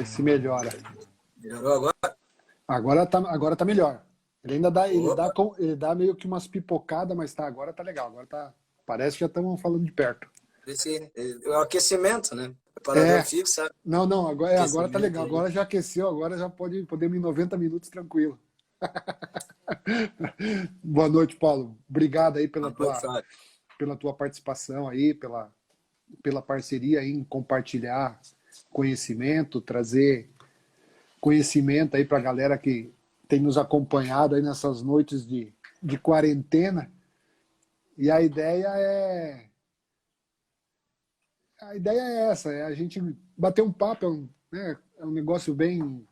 se melhora. Melhorou agora? Agora tá melhor. Ele ainda dá, Opa, ele dá meio que umas pipocadas, mas tá, agora tá legal. Agora tá, parece que já estamos falando de perto. o aquecimento, né? Preparador É, fixo, sabe? não, agora tá Aquecimento legal. aí. Agora já aqueceu, agora já podemos ir 90 minutos tranquilo. Boa noite, Paulo. Obrigado aí Boa noite, Fábio. pela tua participação aí, pela parceria aí em compartilhar conhecimento, trazer conhecimento aí para a galera que tem nos acompanhado aí nessas noites de quarentena. E a ideia é essa, é a gente bater um papo, né, é um negócio bem,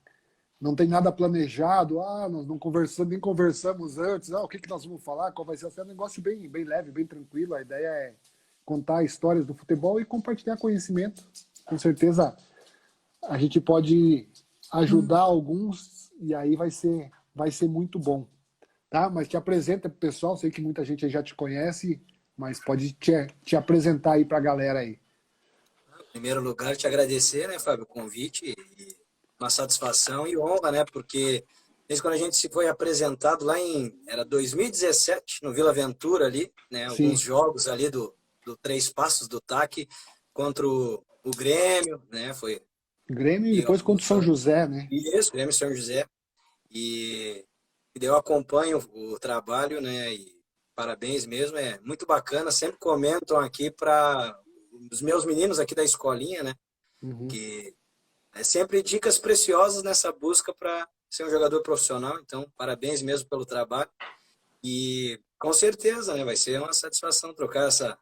não tem nada planejado, nós não conversamos, nem conversamos antes, o que nós vamos falar, qual vai ser, é um negócio bem leve, bem tranquilo. A ideia é contar histórias do futebol e compartilhar conhecimento. Com certeza a gente pode ajudar alguns e aí vai ser muito bom, tá? Mas te apresenta pro pessoal, sei que muita gente aí já te conhece, mas pode te apresentar aí pra galera aí. Em primeiro lugar, te agradecer, né, Fábio, o convite. Uma satisfação e honra, né? Porque desde quando a gente se foi apresentado lá era 2017, no Vila Ventura ali, né? Alguns Sim, jogos ali do Três Passos do TAC contra o Grêmio, né? Foi Grêmio e e depois contra o alguns São jogos. José, né? Isso, Grêmio São José. E eu acompanho o trabalho, né? E parabéns mesmo, é muito bacana. Sempre comentam aqui para os meus meninos aqui da escolinha, né? Uhum. Que é sempre dicas preciosas nessa busca para ser um jogador profissional. Então, parabéns mesmo pelo trabalho. E com certeza, né, vai ser uma satisfação trocar essa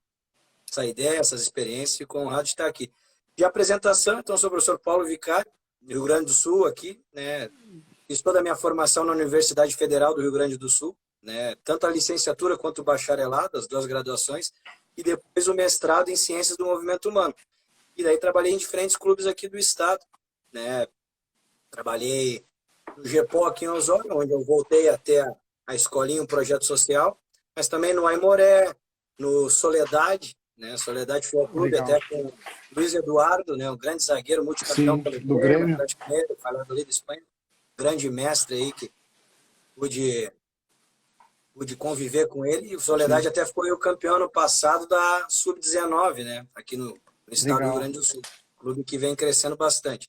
ideia, essas experiências. Fico honrado de estar aqui. De apresentação, então, sou o professor Paulo Vicari, do Rio Grande do Sul, aqui, né? Fiz toda a minha formação na Universidade Federal do Rio Grande do Sul, né? Tanto a licenciatura quanto o bacharelado, as duas graduações, e depois o mestrado em Ciências do Movimento Humano. E daí trabalhei em diferentes clubes aqui do estado, né? Trabalhei no GEPO aqui em Osório, onde eu voltei a ter a escolinha, um projeto social, mas também no Aimoré, no Soledade, né? Soledade Futebol Clube, Legal. até com o Luiz Eduardo, né? Um grande zagueiro, multicampeão Sim, pelo do Grêmio, Grêmio. Atlético Mineiro, Valladolid da Espanha, grande mestre aí que pude, pude conviver com ele. E o Soledade Sim, até foi o campeão no passado da Sub-19, né? Aqui no estado do Rio legal. Grande do Sul. Clube que vem crescendo bastante.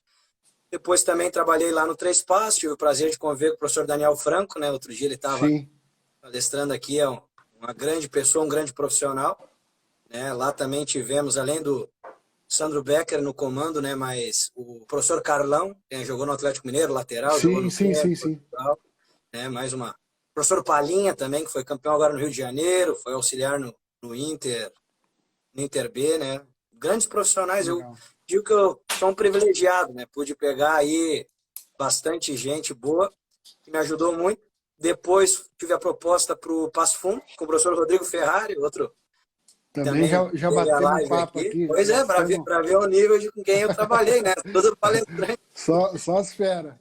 Depois também trabalhei lá no Três Passos, tive o prazer de conviver com o professor Daniel Franco, né? Outro dia ele estava Sim, palestrando aqui, é uma grande pessoa, um grande profissional, né? Lá também tivemos, além do Sandro Becker no comando, né? Mas o professor Carlão, que jogou no Atlético Mineiro, lateral, jogou sim, no sim, Grêmio, sim, sim. Portugal, né? Mais uma. O professor Palinha também, que foi campeão agora no Rio de Janeiro, foi auxiliar no Inter, no Inter B, né? Grandes profissionais, eu Legal. digo que eu sou um privilegiado, né? Pude pegar aí bastante gente boa, que me ajudou muito. Depois tive a proposta para o Passo Fundo, com o professor Rodrigo Ferrari, outro que Também também já teve a batemos um live papo aqui. aqui, já Pois é, gastamos para ver o nível de com quem eu trabalhei, né? Tudo palestrante, só as feras.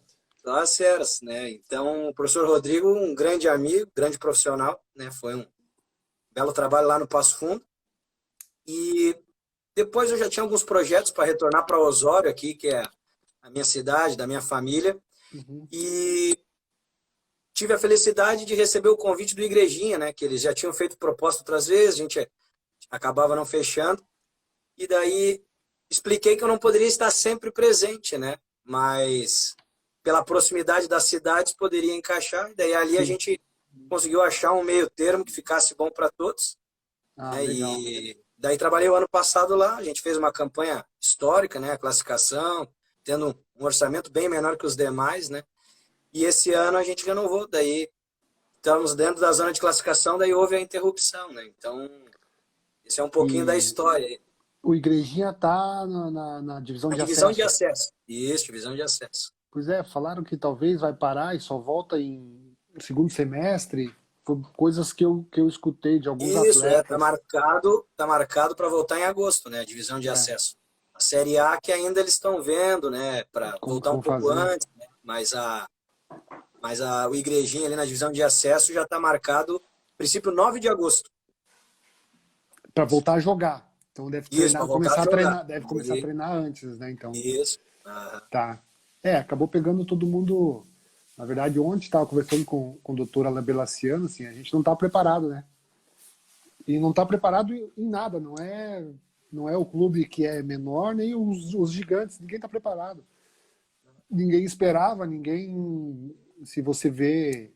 só as feras, né? Então, o professor Rodrigo, um grande amigo, grande profissional, né? Foi um belo trabalho lá no Passo Fundo. E depois eu já tinha alguns projetos para retornar para Osório aqui, que é a minha cidade, da minha família. Uhum. E tive a felicidade de receber o convite do Igrejinha, né? Que eles já tinham feito proposta outras vezes, a gente acabava não fechando. E daí expliquei que eu não poderia estar sempre presente, né? Mas pela proximidade das cidades poderia encaixar. E daí ali a Sim. gente conseguiu achar um meio termo que ficasse bom para todos, Ah, né? legal. E daí trabalhei o ano passado lá, a gente fez uma campanha histórica, né? A classificação, tendo um orçamento bem menor que os demais, né? E esse ano a gente renovou, daí estamos dentro da zona de classificação, daí houve a interrupção, né? Então, esse é um pouquinho da E história. o Igrejinha tá na divisão A de divisão de acesso. acesso. Isso, divisão de acesso. Pois é, falaram que talvez vai parar e só volta em segundo semestre. Foi coisas que eu escutei de alguns Isso, atletas. tá marcado para voltar em agosto, né? A divisão de É, acesso. A Série A que ainda eles estão vendo, né? Para como que voltar um vão pouco fazer? antes, né? O Igrejinha ali na divisão de acesso já está marcado, princípio 9 de agosto. Para voltar a jogar. Então deve Isso, para treinar, voltar a começar a jogar. treinar, deve começar a treinar antes, né? Então, Isso. Aham. tá. Acabou pegando todo mundo. Na verdade, ontem estava conversando com o doutor Alain Belaciano, assim, a gente não está preparado, né? E não está preparado em nada, não é o clube que é menor, nem os gigantes, ninguém está preparado. Ninguém esperava, ninguém. Se você vê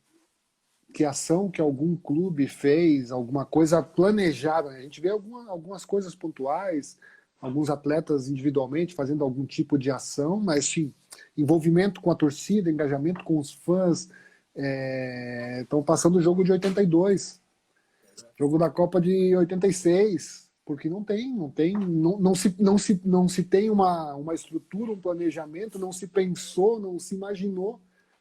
que ação que algum clube fez, alguma coisa planejada, né? A gente vê algumas coisas pontuais, alguns atletas individualmente fazendo algum tipo de ação, mas sim, envolvimento com a torcida, engajamento com os fãs. Estão passando o jogo de 82, jogo da Copa de 86, porque não se tem uma estrutura, um planejamento, não se pensou, não se imaginou,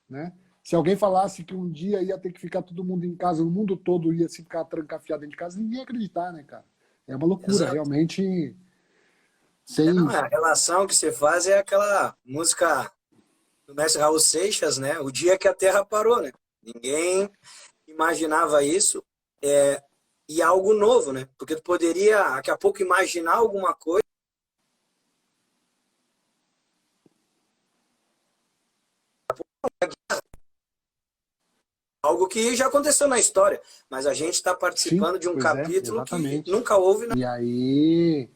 né? Se alguém falasse que um dia ia ter que ficar todo mundo em casa, o mundo todo ia se ficar trancafiado dentro de casa, ninguém ia acreditar, né, cara? É uma loucura, Exato. realmente, sem. Não, a relação que você faz é aquela música do mestre Raul Seixas, né? O dia que a Terra parou, né? Ninguém imaginava isso, e algo novo, né? Porque tu poderia, daqui a pouco, imaginar alguma coisa, algo que já aconteceu na história, mas a gente está Sim, participando de um pois é, capítulo que exatamente. nunca houve na... E aí,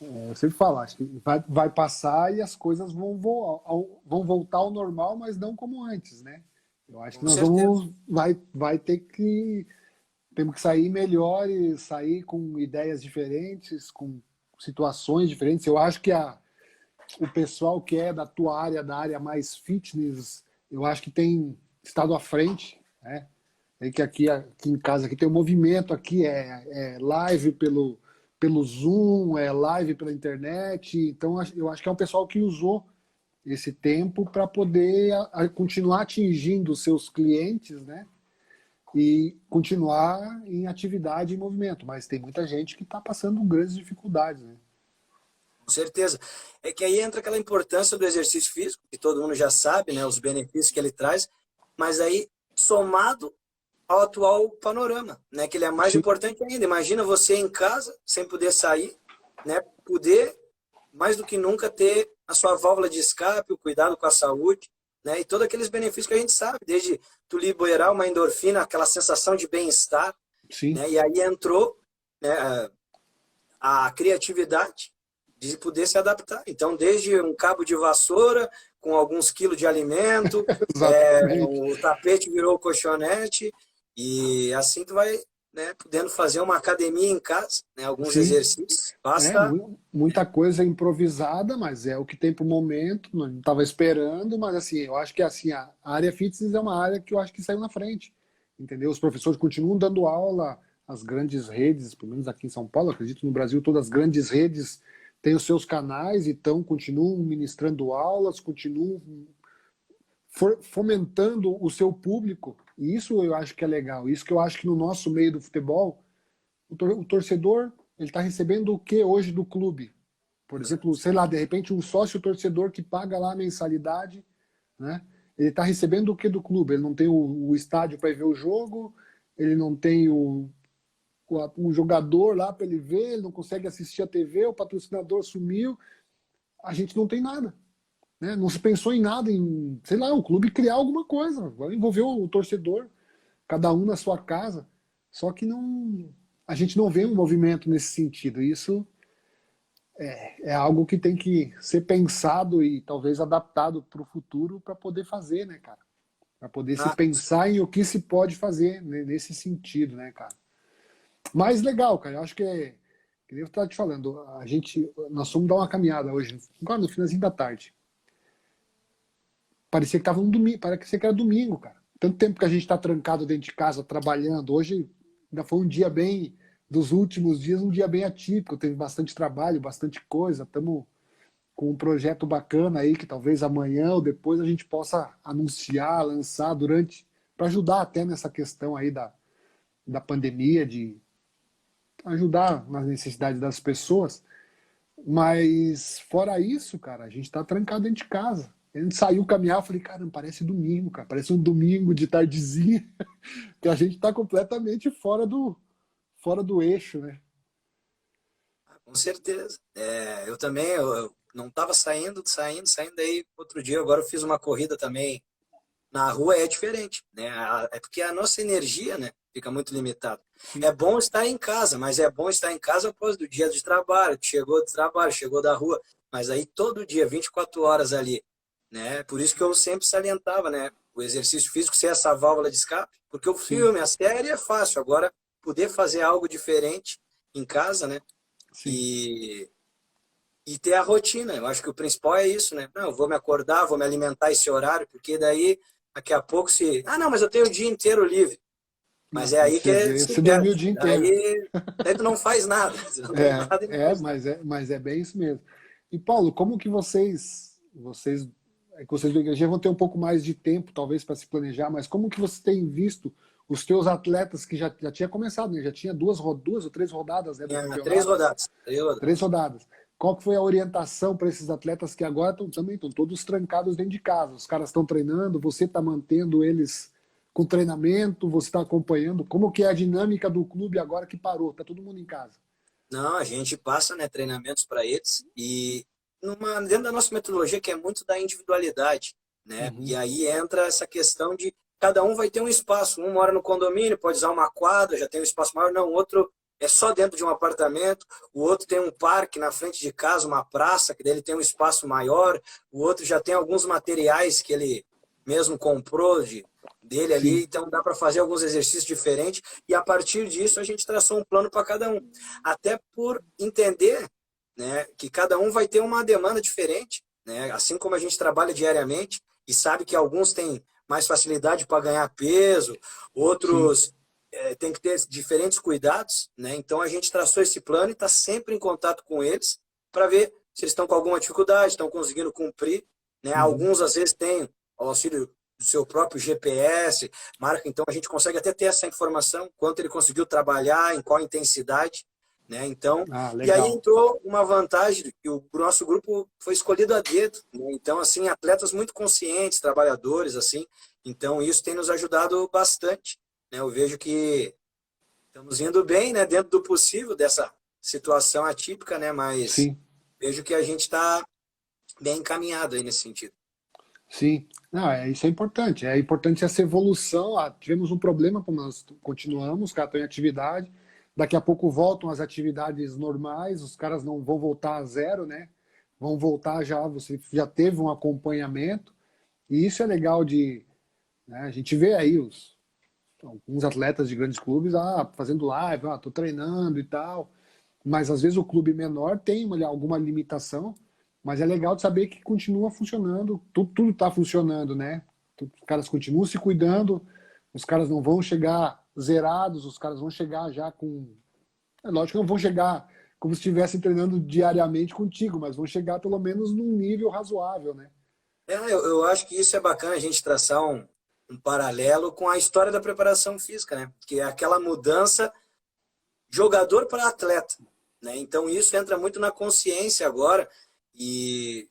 eu sempre falo, acho que vai passar e as coisas vão voltar ao normal, mas não como antes, né? Eu acho que Com nós certeza. vai ter que temos que sair melhores, sair com ideias diferentes, com situações diferentes. Eu acho que o pessoal que é da tua área, da área mais fitness, eu acho que tem estado à frente, né? É que aqui em casa aqui tem um movimento aqui, live pelo Zoom, é live pela internet. Então, eu acho que é um pessoal que usou esse tempo para poder continuar atingindo os seus clientes, né? E continuar em atividade e movimento. Mas tem muita gente que está passando grandes dificuldades, né? Com certeza. É que aí entra aquela importância do exercício físico, que todo mundo já sabe, né? Os benefícios que ele traz, mas aí, somado ao atual panorama, né? Que ele é mais Sim, importante ainda. Imagina você em casa, sem poder sair, né? Poder, mais do que nunca, ter a sua válvula de escape, o cuidado com a saúde, né? E todos aqueles benefícios que a gente sabe, desde tu liberar uma endorfina, aquela sensação de bem-estar, sim, né? E aí entrou, né, a criatividade de poder se adaptar. Então, desde um cabo de vassoura com alguns quilos de alimento, exatamente. o tapete virou colchonete, e assim tu vai, né, podendo fazer uma academia em casa, né, alguns Sim, exercícios. Basta, muita coisa improvisada, mas é o que tem para o momento. Não estava esperando, mas assim, eu acho que assim a área fitness é uma área que eu acho que saiu na frente, entendeu? Os professores continuam dando aula, as grandes redes, pelo menos aqui em São Paulo, acredito no Brasil, todas as grandes redes têm os seus canais, então continuam ministrando aulas, continuam fomentando o seu público. E isso eu acho que é legal. Isso que eu acho que no nosso meio do futebol o torcedor ele está recebendo o que hoje do clube? Por exemplo, sei lá, de repente um sócio torcedor que paga lá a mensalidade, né? Ele está recebendo o que do clube? Ele não tem o estádio para ver o jogo, ele não tem o jogador lá para ele ver, ele não consegue assistir a TV, o patrocinador sumiu, a gente não tem nada. Né? Não se pensou em nada, em, sei lá, o clube criar alguma coisa, envolver o torcedor, cada um na sua casa. Só que não, a gente não vê um movimento nesse sentido. Isso é algo que tem que ser pensado e talvez adaptado para o futuro para poder fazer, né, cara? Para poder se ah, pensar em o que se pode fazer né, nesse sentido, né, cara? Mas legal, cara. Eu acho que nem eu estava te falando, nós fomos dar uma caminhada hoje, agora no finalzinho da tarde. Parecia que tava um domingo, parecia que era domingo, cara. Tanto tempo que a gente está trancado dentro de casa trabalhando. Hoje ainda foi um dia bem, dos últimos dias, um dia bem atípico. Teve bastante trabalho, bastante coisa. Estamos com um projeto bacana aí que talvez amanhã ou depois a gente possa anunciar, lançar para ajudar até nessa questão aí da pandemia, de ajudar nas necessidades das pessoas. Mas fora isso, cara, a gente tá trancado dentro de casa. A gente saiu caminhar, eu falei, cara, parece domingo, cara, parece um domingo de tardezinha, que a gente tá completamente fora do eixo, né? com certeza. Eu também, não estava saindo, daí outro dia, agora eu fiz uma corrida também na rua, é diferente, né? É porque a nossa energia, né, fica muito limitada. É bom estar em casa, mas é bom estar em casa após do dia de trabalho, chegou do trabalho, chegou da rua, mas aí todo dia, 24 horas ali, né? Por isso que eu sempre salientava, né, o exercício físico ser essa válvula de escape, porque o sim, filme, a série é fácil, agora poder fazer algo diferente em casa, né? sim. E ter a rotina. Eu acho que o principal é isso, né? Não, eu vou me acordar, vou me alimentar esse horário, porque daí daqui a pouco se. Ah, não, mas eu tenho o dia inteiro livre. Mas Não, é quando aí que você vê, se você dormiu o perde. dia inteiro. Daí tu não faz nada. Tu não tem nada e não faz nada. Mas é bem isso mesmo. E Paulo, como que vocês é que vocês do igreja vão ter um pouco mais de tempo, talvez, para se planejar, mas como que você tem visto os teus atletas que já tinha começado, né? Já tinha duas ou três rodadas, né, do Tinha três campeonato? rodadas. Três Três rodadas. rodadas. Qual que foi a orientação para esses atletas que agora também estão todos trancados dentro de casa? Os caras estão treinando, você está mantendo eles com treinamento, você está acompanhando. Como que é a dinâmica do clube agora que parou? Tá todo mundo em casa. Não, a gente passa, né, treinamentos para eles e dentro da nossa metodologia que é muito da individualidade, né? E Uhum. aí entra essa questão de cada um vai ter um espaço. Um mora no condomínio, pode usar uma quadra, já tem um espaço maior. Não, o outro é só dentro de um apartamento. O outro tem um parque na frente de casa, uma praça, que dele tem um espaço maior. O outro já tem alguns materiais que ele mesmo comprou dele ali, Sim, então dá para fazer alguns exercícios diferentes e a partir disso a gente traçou um plano para cada um até por entender, né, que cada um vai ter uma demanda diferente, né? Assim como a gente trabalha diariamente e sabe que alguns têm mais facilidade para ganhar peso, sim. outros têm que ter diferentes cuidados, né? Então a gente traçou esse plano e está sempre em contato com eles para ver se eles estão com alguma dificuldade, estão conseguindo cumprir, né? Uhum. Alguns às vezes têm o auxílio do seu próprio GPS, marca, então a gente consegue até ter essa informação, quanto ele conseguiu trabalhar, em qual intensidade, né? Então, Ah, e aí legal. entrou uma vantagem que o nosso grupo foi escolhido a dedo, né? Então, assim, atletas muito conscientes, trabalhadores, assim. Então, isso tem nos ajudado bastante, né? Eu vejo que estamos indo bem, né? Dentro do possível dessa situação atípica, né? Mas Sim, vejo que a gente está bem encaminhado aí nesse sentido. sim. Não, isso é importante. É importante essa evolução. Ah, tivemos um problema, como nós continuamos, os caras estão em atividade. Daqui a pouco voltam as atividades normais, os caras não vão voltar a zero, né? Vão voltar já, você já teve um acompanhamento. E isso é legal de, né, a gente vê aí alguns atletas de grandes clubes fazendo live, tô treinando e tal. Mas às vezes o clube menor tem alguma limitação, mas é legal de saber que continua funcionando, tudo está funcionando, né? Os caras continuam se cuidando, os caras não vão chegar zerados, os caras vão chegar já com. É lógico que não vão chegar como se estivessem treinando diariamente contigo, mas vão chegar pelo menos num nível razoável, né? Eu acho que isso é bacana a gente traçar um paralelo com a história da preparação física, né? Que é aquela mudança jogador para atleta, né? Então isso entra muito na consciência agora e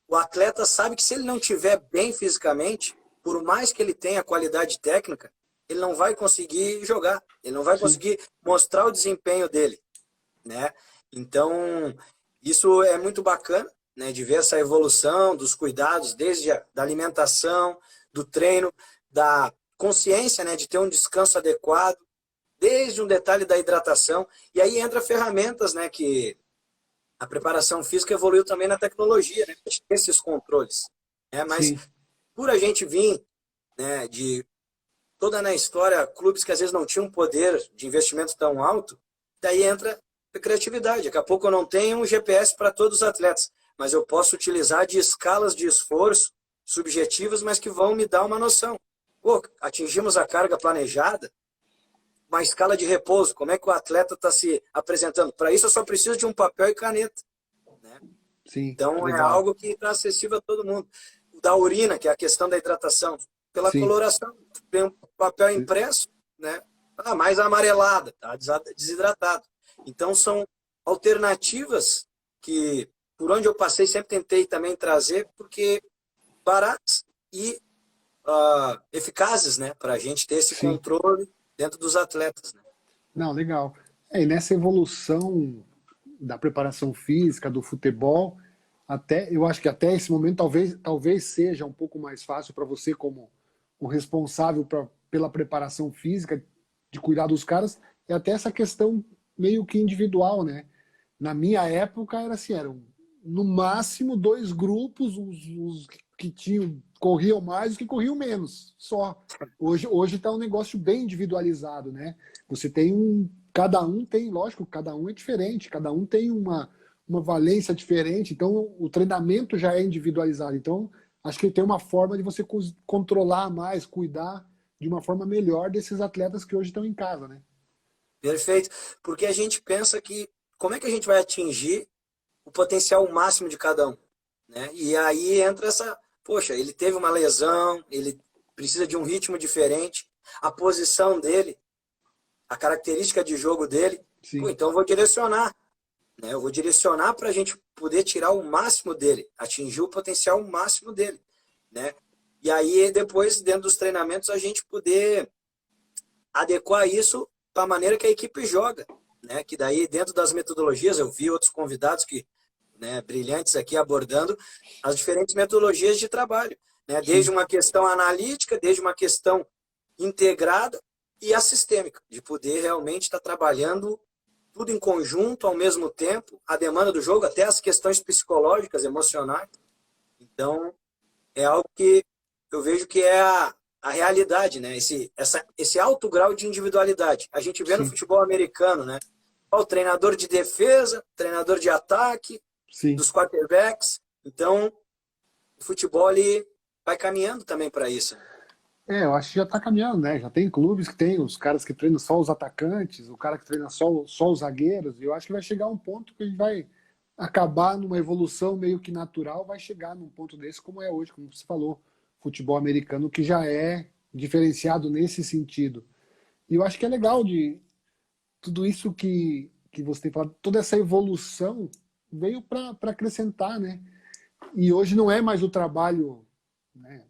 o atleta sabe que se ele não tiver bem fisicamente, por mais que ele tenha qualidade técnica, ele não vai conseguir jogar, ele não vai Sim, conseguir mostrar o desempenho dele, né? Então, isso é muito bacana, né, de ver essa evolução dos cuidados, desde da alimentação, do treino, da consciência, né, de ter um descanso adequado, desde um detalhe da hidratação, e aí entra ferramentas, né, que a preparação física evoluiu também na tecnologia, né, esses controles, né, mas sim, por a gente vir, né, de toda na história, clubes que às vezes não tinham um poder de investimento tão alto, daí entra a criatividade. Daqui a pouco eu não tenho um GPS para todos os atletas, mas eu posso utilizar de escalas de esforço subjetivas, mas que vão me dar uma noção. Pô, atingimos a carga planejada, uma escala de repouso, como é que o atleta está se apresentando? Para isso eu só preciso de um papel e caneta, né? sim, Então é legal. algo que está acessível a todo mundo. O da urina, que é a questão da hidratação, pela Sim, coloração, tem um papel sim, impresso, né? Mais amarelada, tá desidratado. Então são alternativas que por onde eu passei sempre tentei também trazer, porque baratas e eficazes, né? Para a gente ter esse sim. controle dentro dos atletas, né? Não, legal. E nessa evolução da preparação física, do futebol, eu acho que até esse momento talvez seja um pouco mais fácil para você como o responsável pela preparação física, de cuidar dos caras, é até essa questão meio que individual, né? Na minha época era assim, eram no máximo dois grupos, os que corriam mais e os que corriam menos, só. Hoje está um negócio bem individualizado, né? Você tem cada um tem, lógico, cada um é diferente, cada um tem uma valência diferente, então o treinamento já é individualizado. Então, acho que tem uma forma de você controlar mais, cuidar de uma forma melhor desses atletas que hoje estão em casa, né? Perfeito. Porque a gente pensa que como é que a gente vai atingir o potencial máximo de cada um, né? E aí entra essa, poxa, ele teve uma lesão, ele precisa de um ritmo diferente, a posição dele, a característica de jogo dele, pô, Sim, então eu vou direcionar, né? Eu vou direcionar para a gente poder tirar o máximo dele, atingir o potencial máximo dele, né? E aí depois, dentro dos treinamentos, a gente poder adequar isso para a maneira que a equipe joga, né? Que daí, dentro das metodologias, eu vi outros convidados que, né, brilhantes aqui abordando as diferentes metodologias de trabalho, né? Desde sim. uma questão analítica, desde uma questão integrada e a sistêmica, de poder realmente estar trabalhando tudo em conjunto ao mesmo tempo, a demanda do jogo, até as questões psicológicas, emocionais. Então, é algo que eu vejo que é a realidade, né? Esse alto grau de individualidade. A gente vê no Sim, futebol americano, né? O treinador de defesa, treinador de ataque, sim. dos quarterbacks. Então, o futebol ele vai caminhando também para isso. Eu acho que já está caminhando, né? Já tem clubes que tem os caras que treinam só os atacantes, o cara que treina só os zagueiros, e eu acho que vai chegar um ponto que a gente vai acabar numa evolução meio que natural, vai chegar num ponto desse como é hoje, como você falou, futebol americano, que já é diferenciado nesse sentido. E eu acho que é legal de tudo isso que você tem falado, toda essa evolução veio para acrescentar, né? E hoje não é mais o trabalho, né?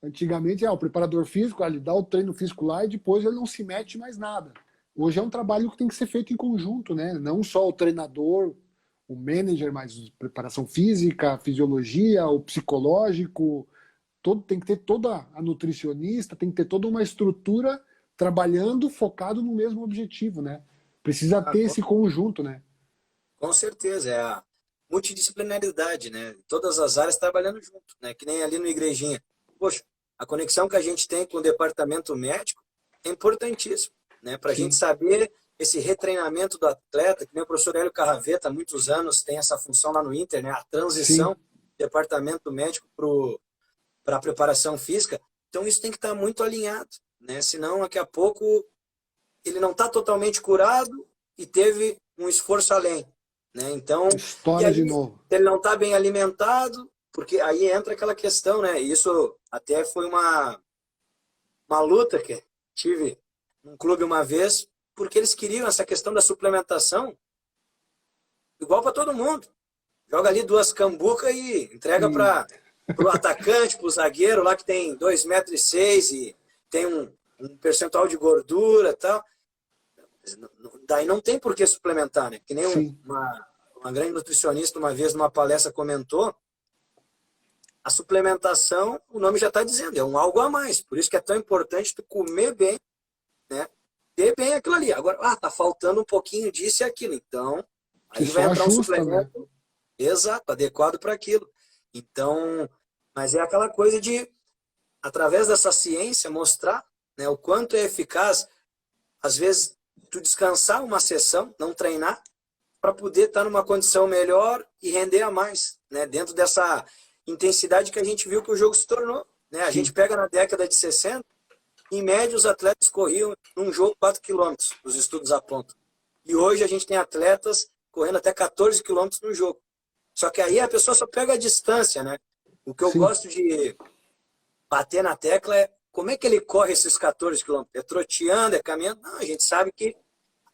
Antigamente, o preparador físico, ele dá o treino físico lá e depois ele não se mete mais nada. Hoje é um trabalho que tem que ser feito em conjunto, né? Não só o treinador, o manager, mas preparação física, fisiologia, o psicológico, tem que ter toda a nutricionista, tem que ter toda uma estrutura trabalhando focado no mesmo objetivo, né? Precisa Ah, ter esse conjunto, né? com certeza, é a multidisciplinaridade, né? Todas as áreas trabalhando junto, né? Que nem ali no Igrejinha. Poxa, a conexão que a gente tem com o departamento médico é importantíssimo, né? Para a gente Sim, saber esse retreinamento do atleta, que nem o professor Hélio Carraveta, há muitos anos tem essa função lá no Inter, né? A transição sim, do departamento médico para a preparação física. Então isso tem que estar muito alinhado, né? Senão daqui a pouco ele não está totalmente curado e teve um esforço além, né? Então, e história aí de novo. ele não está bem alimentado, porque aí entra aquela questão, né? Isso até foi uma luta que tive num clube uma vez, porque eles queriam essa questão da suplementação igual para todo mundo. Joga ali duas cambucas e entrega E, para o atacante, para o zagueiro lá que tem 2,6 m e tem um percentual de gordura e tal. Daí não tem por que suplementar, né? Que nem sim, uma grande nutricionista uma vez numa palestra comentou, a suplementação, o nome já está dizendo, é um algo a mais. Por isso que é tão importante tu comer bem, né? Ter bem aquilo ali. Agora, tá faltando um pouquinho disso e aquilo. Então, que aí vai só entrar um ajusta, né? suplemento exato, adequado para aquilo. Então, mas é aquela coisa de, através dessa ciência, mostrar, né, o quanto é eficaz, às vezes, tu descansar uma sessão, não treinar, para poder estar numa condição melhor e render a mais, né? Dentro dessa intensidade que a gente viu que o jogo se tornou, né? A gente Sim. pega na década de 60, em média os atletas corriam num jogo 4 quilômetros, os estudos apontam. E hoje a gente tem atletas correndo até 14 quilômetros no jogo. Só que aí a pessoa só pega a distância, né? O que eu Sim, gosto de bater na tecla é como é que ele corre esses 14 quilômetros? É troteando, é caminhando? Não, a gente sabe que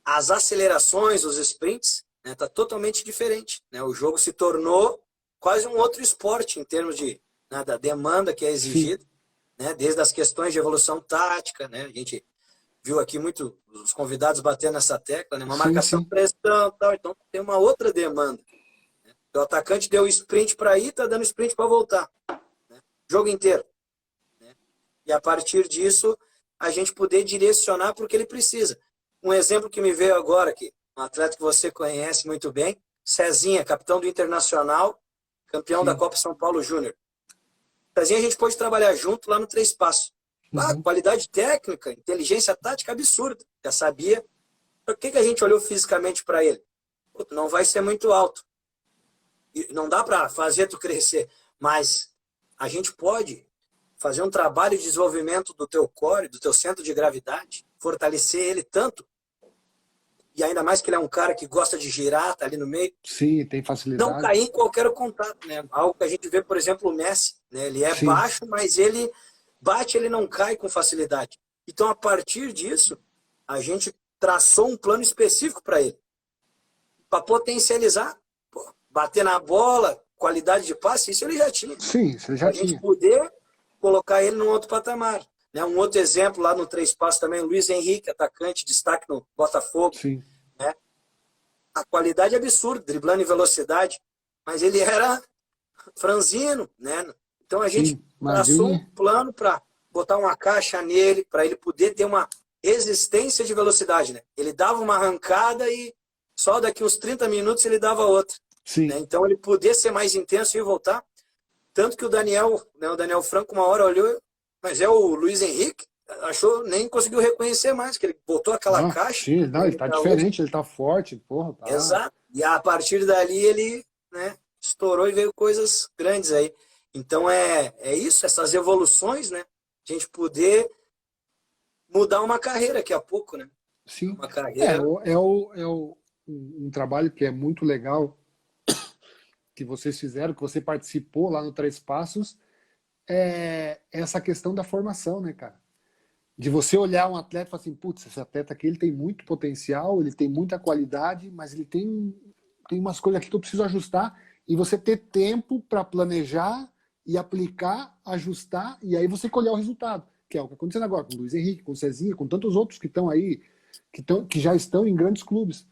as acelerações, os sprints, né, tá totalmente diferente, né? O jogo se tornou quase um outro esporte em termos de, né, da demanda que é sim, exigida, né? Desde as questões de evolução tática, né? A gente viu aqui muito os convidados batendo nessa tecla, né? Uma sim, marcação sim. pressão, tal. Então tem uma outra demanda. O atacante deu sprint para ir, tá dando sprint para voltar. Né? Jogo inteiro. Né? E a partir disso, a gente poder direcionar para o que ele precisa. Um exemplo que me veio agora aqui, um atleta que você conhece muito bem, Cezinha, capitão do Internacional, campeão da Sim. Copa São Paulo Júnior. Cezinha a gente pôde trabalhar junto lá no Três Passos. Ah, qualidade técnica, inteligência tática absurda. Já sabia. Por que a gente olhou fisicamente para ele? Pô, não vai ser muito alto. E não dá para fazer tu crescer, mas a gente pode fazer um trabalho de desenvolvimento do teu core, do teu centro de gravidade, fortalecer ele tanto, e ainda mais que ele é um cara que gosta de girar, tá ali no meio, Sim, tem não facilidade. cair em qualquer contato, né? Algo que a gente vê, por exemplo, o Messi, né? Ele é Sim. baixo, mas ele bate, ele não cai com facilidade. Então, a partir disso, a gente traçou um plano específico para ele, para potencializar, pô, bater na bola, qualidade de passe, isso ele já tinha. Sim, você já A gente tinha. poder colocar ele num outro patamar. Né? Um outro exemplo lá no Três Passos também, Luiz Henrique, atacante, destaque no Botafogo. Sim. Né? A qualidade é absurda, driblando em velocidade, mas ele era franzino. Né? Então a gente Sim, mas traçou um ele... plano para botar uma caixa nele, para ele poder ter uma resistência de velocidade. Né? Ele dava uma arrancada e só daqui uns 30 minutos ele dava outra. Sim. Né? Então ele poder ser mais intenso e voltar. Tanto que o Daniel, né, o Daniel Franco, uma hora olhou, mas é o Luiz Henrique, achou, nem conseguiu reconhecer mais, que ele botou aquela Não, caixa. sim, não, ele tá pra hoje. diferente, ele tá forte, porra, tá. Exato. E a partir dali ele, né, estourou e veio coisas grandes aí. Então é isso, essas evoluções, né? A gente poder mudar uma carreira daqui a pouco, né? Sim. Uma carreira. Um trabalho que é muito legal que vocês fizeram, que você participou lá no Três Passos, é essa questão da formação, né, cara? De você olhar um atleta e falar assim, putz, esse atleta aqui ele tem muito potencial, ele tem muita qualidade, mas ele tem umas coisas aqui que eu preciso ajustar, e você ter tempo para planejar e aplicar, ajustar, e aí você colher o resultado, que é o que está acontecendo agora com o Luiz Henrique, com o Cezinha, com tantos outros que estão aí, que já estão em grandes clubes.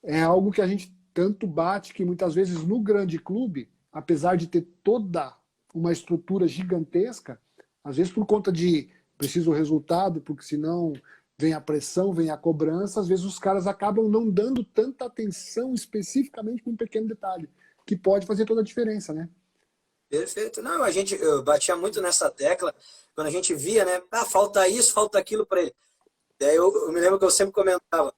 É algo que a gente tanto bate que muitas vezes no grande clube, apesar de ter toda uma estrutura gigantesca, às vezes por conta de preciso o resultado, porque senão vem a pressão, vem a cobrança, às vezes os caras acabam não dando tanta atenção especificamente para um pequeno detalhe, que pode fazer toda a diferença, né? Perfeito. Não, eu batia muito nessa tecla, quando a gente via, né? Ah, falta isso, falta aquilo para ele. Daí eu me lembro que eu sempre comentava,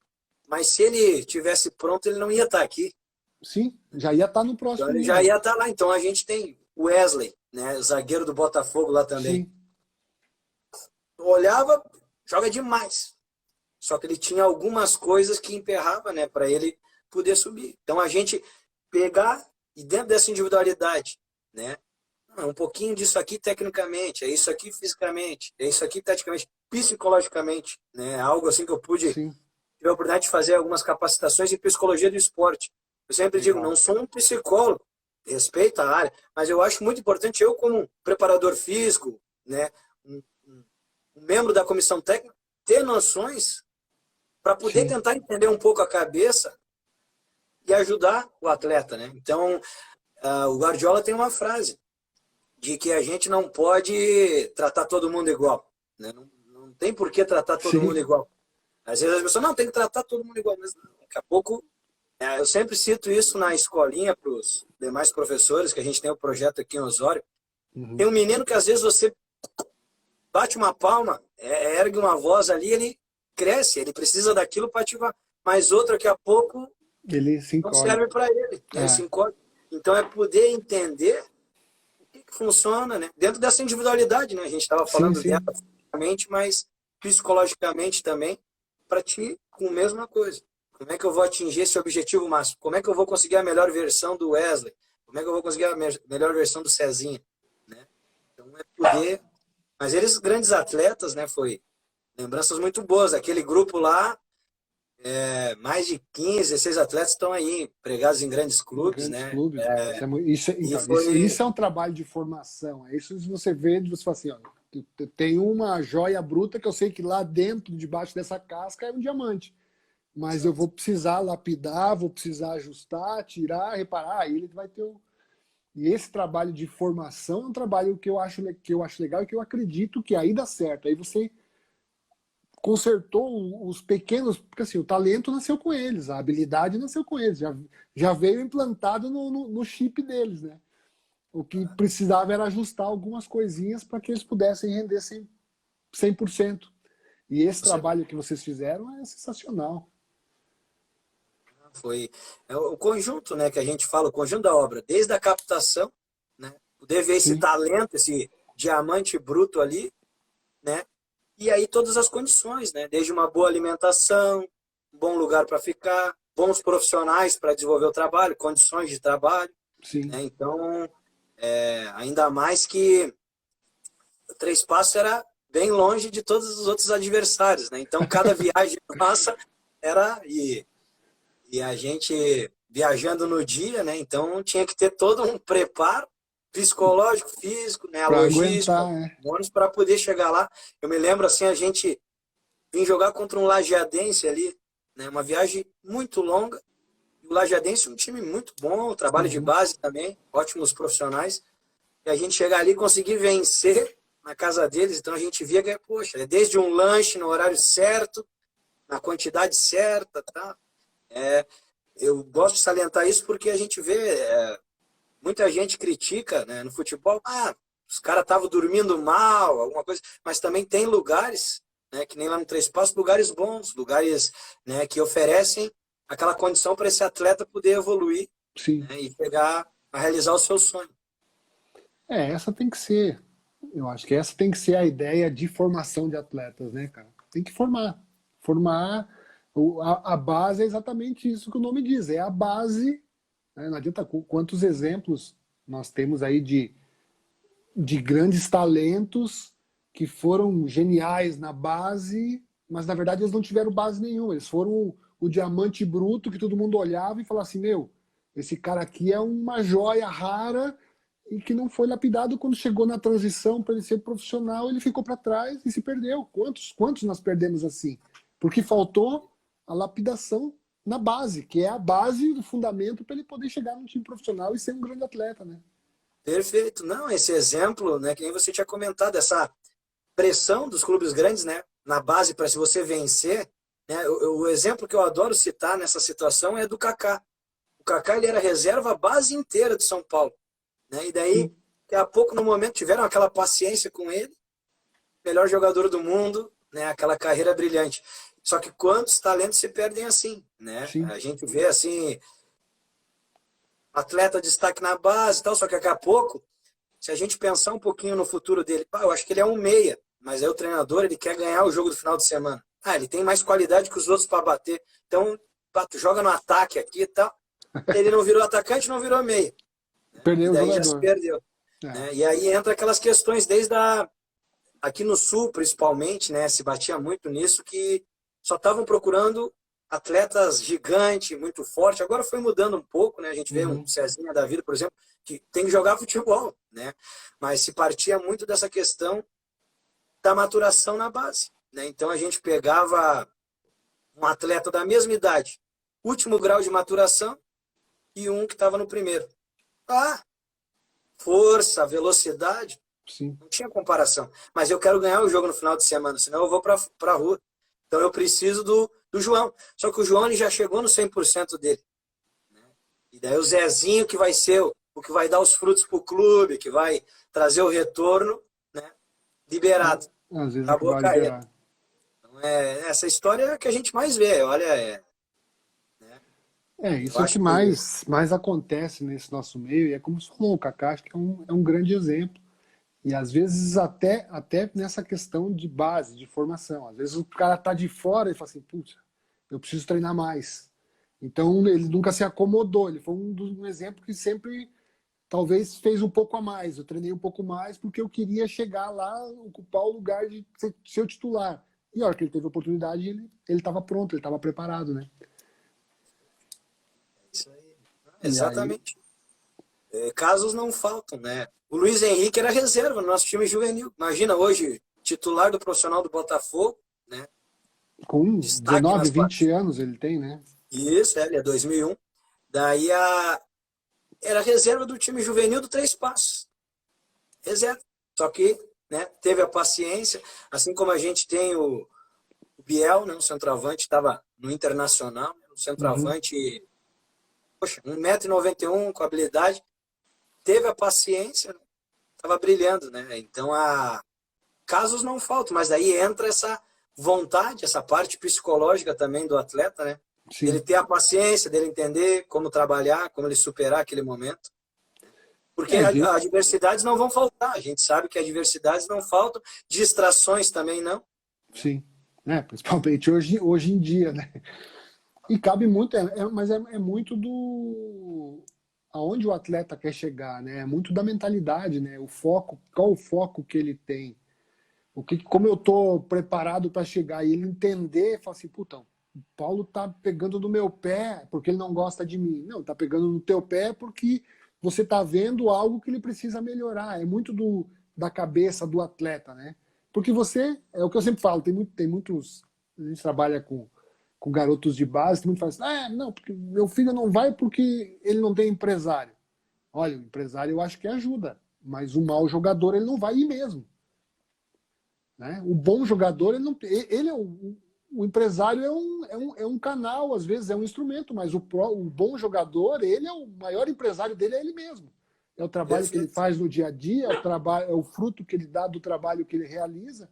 mas se ele tivesse pronto, ele não ia estar aqui. Sim, já ia estar no Então próximo ele já nível. ia estar lá. Então a gente tem o Wesley, né? Zagueiro do Botafogo lá também. Sim, Eu olhava, joga demais. Só que ele tinha algumas coisas que emperrava, né? Para ele poder subir. Então a gente pegar e dentro dessa individualidade, né? Um pouquinho disso aqui tecnicamente, é isso aqui fisicamente, é isso aqui taticamente, psicologicamente, né? Algo assim que eu pude sim, tive a oportunidade de fazer algumas capacitações em psicologia do esporte. Eu sempre digo, legal. não sou um psicólogo, respeito a área, mas eu acho muito importante eu, como preparador físico, né, um membro da comissão técnica, ter noções para poder Sim, tentar entender um pouco a cabeça e ajudar o atleta, né? Então, o Guardiola tem uma frase de que a gente não pode tratar todo mundo igual, né? Não tem por que tratar todo mundo sim, igual. Às vezes as pessoas não tem que tratar todo mundo igual, mas daqui a pouco eu sempre cito isso na escolinha para os demais professores que a gente tem o projeto aqui em Osório. Tem uhum. um menino que às vezes você bate uma palma, ergue uma voz ali, ele cresce, ele precisa daquilo para ativar. Mas outro daqui a pouco Ele se não encolhe. serve para ele, né? Ele se É, encolhe. Então é poder entender o que funciona, né? Dentro dessa individualidade, né? A gente estava sim, falando dela sim, fisicamente, mas psicologicamente também, para ti com a mesma coisa. Como é que eu vou atingir esse objetivo máximo? Como é que eu vou conseguir a melhor versão do Wesley? Como é que eu vou conseguir a melhor versão do Cezinha? Né? Então é poder. Mas eles, grandes atletas, né? Foi lembranças muito boas. Aquele grupo lá, mais de 15, 16 atletas estão aí, empregados em grandes em clubes, grandes né? clubes, né? E Então, foi. isso é um trabalho de formação. É isso que você vê, você fala assim, ó, tem uma joia bruta que eu sei que lá dentro, debaixo dessa casca, é um diamante. mas eu vou precisar lapidar, vou precisar ajustar, tirar, reparar, aí ele vai ter E esse trabalho de formação é um trabalho que eu acho legal e que eu acredito que aí dá certo. Aí você consertou os pequenos, porque assim, o talento nasceu com eles, a habilidade nasceu com eles, já veio implantado no chip deles, né? O que precisava era ajustar algumas coisinhas para que eles pudessem render 100%. E esse Você trabalho que vocês fizeram é sensacional. foi o conjunto, né, que a gente fala, o conjunto da obra, desde a captação, né, poder ver esse Sim, talento, esse diamante bruto ali, né, e aí todas as condições, né, desde uma boa alimentação, um bom lugar para ficar, bons profissionais para desenvolver o trabalho, condições de trabalho, sim, né, então, ainda mais que o Três Passos era bem longe de todos os outros adversários, né, então cada viagem nossa era e a gente viajando no dia, né? Então tinha que ter todo um preparo psicológico, físico, né? A para logística, aguentar, né? ônibus para poder chegar lá. Eu me lembro assim, a gente vim jogar contra um Lajeadense ali, né? Uma viagem muito longa. O Lajeadense é um time muito bom, trabalho de Uhum. base também, ótimos profissionais. E a gente chegar ali e conseguir vencer na casa deles, então a gente via que, poxa, é desde um lanche no horário certo, na quantidade certa, tá? É, eu gosto de salientar isso porque a gente vê, muita gente critica, né, no futebol, os caras estavam dormindo mal, alguma coisa, mas também tem lugares, né, que nem lá no Três Passos, lugares bons, lugares, né, que oferecem aquela condição para esse atleta poder evoluir, Sim. né, e chegar a realizar o seu sonho. Essa tem que ser. Eu acho que essa tem que ser a ideia de formação de atletas, né, cara? Tem que formar. Formar. A base é exatamente isso que o nome diz, é a base. Né? Não adianta quantos exemplos nós temos aí de grandes talentos que foram geniais na base, mas na verdade eles não tiveram base nenhuma. Eles foram o diamante bruto que todo mundo olhava e falava assim: meu, esse cara aqui é uma joia rara e que não foi lapidado quando chegou na transição para ele ser profissional, ele ficou para trás e se perdeu. Quantos nós perdemos assim? Porque faltou a lapidação na base, que é a base do fundamento para ele poder chegar num time profissional e ser um grande atleta, né? Perfeito. Não, esse exemplo, né, que nem você tinha comentado, essa pressão dos clubes grandes, né, na base para se você vencer, né, o exemplo que eu adoro citar nessa situação é do Kaká. O Kaká ele era reserva a base inteira de São Paulo, né? E daí, Sim. daqui a pouco no momento tiveram aquela paciência com ele, melhor jogador do mundo, né? Aquela carreira brilhante. Só que quantos talentos se perdem assim, né? Sim. A gente vê assim, atleta destaque na base e tal, só que daqui a pouco, se a gente pensar um pouquinho no futuro dele, eu acho que ele é um meia, mas aí o treinador ele quer ganhar o jogo do final de semana. Ele tem mais qualidade que os outros para bater. Então, tu joga no ataque aqui e tal. Ele não virou atacante, não virou meia. E Perdeu o daí já se jogador. perdeu. É. Né? E aí entra aquelas questões desde aqui no Sul, principalmente, né? Se batia muito nisso, que só estavam procurando atletas gigantes, muito fortes. Agora foi mudando um pouco, né? A gente vê um Uhum. Cezinha da vida, por exemplo, que tem que jogar futebol, né? Mas se partia muito dessa questão da maturação na base, né? Então a gente pegava um atleta da mesma idade, último grau de maturação, e um que estava no primeiro. Ah, força, velocidade, Sim. não tinha comparação. Mas eu quero ganhar o jogo no final de semana, senão eu vou para a rua. Então eu preciso do João. Só que o João ele já chegou no 100% dele. E daí o Zezinho que vai ser o que vai dar os frutos para o clube, que vai trazer o retorno, né? Liberado. Às vezes é que Acabou a vai carreira. liberar. Então, essa história é a que a gente mais vê. Olha, né? Eu Isso é o que acho que mais acontece nesse nosso meio, e é como você falou, o Kaká acho que é um grande exemplo. E às vezes até nessa questão de base, de formação. Às vezes o cara tá de fora e fala assim, putz, eu preciso treinar mais. Então ele nunca se acomodou, ele foi um exemplo que sempre talvez fez um pouco a mais. Eu treinei um pouco mais porque eu queria chegar lá, ocupar o lugar de ser o titular. E a hora que ele teve a oportunidade, ele estava pronto, ele estava preparado, né? isso aí. E aí, Exatamente. Casos não faltam, né? O Luiz Henrique era reserva no nosso time juvenil. Imagina hoje, titular do profissional do Botafogo, né? Com destaque 19, nas 20 partidas. anos ele tem, né? Isso, ele é 2001. Daí era reserva do time juvenil do Três Passos. Reserva. Só que, né, teve a paciência, assim como a gente tem o Biel, né, o centroavante, estava no Internacional, né, o Uhum. centroavante, poxa, 1,91 m com habilidade, teve a paciência, estava brilhando, né? Então, casos não faltam, mas daí entra essa vontade, essa parte psicológica também do atleta, né? Dele Sim. ter a paciência, dele entender como trabalhar, como ele superar aquele momento. Porque É, adversidades não vão faltar. A gente sabe que adversidades não faltam, distrações também não. sim. É, principalmente hoje em dia, né? E cabe muito, mas é muito do aonde o atleta quer chegar, né? É muito da mentalidade, né? O foco, qual o foco que ele tem? Como eu tô preparado para chegar e ele entender, falar assim, puta, o Paulo tá pegando no meu pé porque ele não gosta de mim. Não, tá pegando no teu pé porque você tá vendo algo que ele precisa melhorar. É muito da cabeça do atleta, né? Porque você, é o que eu sempre falo, tem muitos, a gente trabalha com garotos de base, tem muito que fala assim, não, porque meu filho não vai porque ele não tem empresário. Olha, o empresário eu acho que ajuda, mas o mau jogador ele não vai ir mesmo. Né? O bom jogador, ele é o empresário é um canal, às vezes é um instrumento, mas o bom jogador, ele é o maior empresário dele, é ele mesmo. É o trabalho que ele Perfeito. faz no dia a dia, é o fruto que ele dá do trabalho que ele realiza.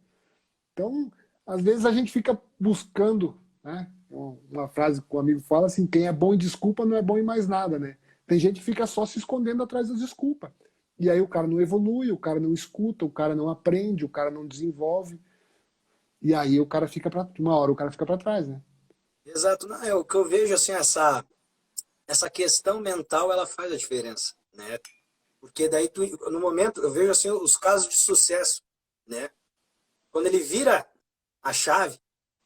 Então, às vezes a gente fica buscando, né? Uma frase que o amigo fala assim, quem é bom em desculpa não é bom em mais nada, né? Tem gente que fica só se escondendo atrás das desculpas. E aí o cara não evolui, o cara não escuta, o cara não aprende, o cara não desenvolve. E aí o cara fica para uma hora o cara fica para trás, né? Exato. Não, é o que eu vejo assim, essa questão mental, ela faz a diferença, né? Porque daí no momento eu vejo assim os casos de sucesso, né? Quando ele vira a chave,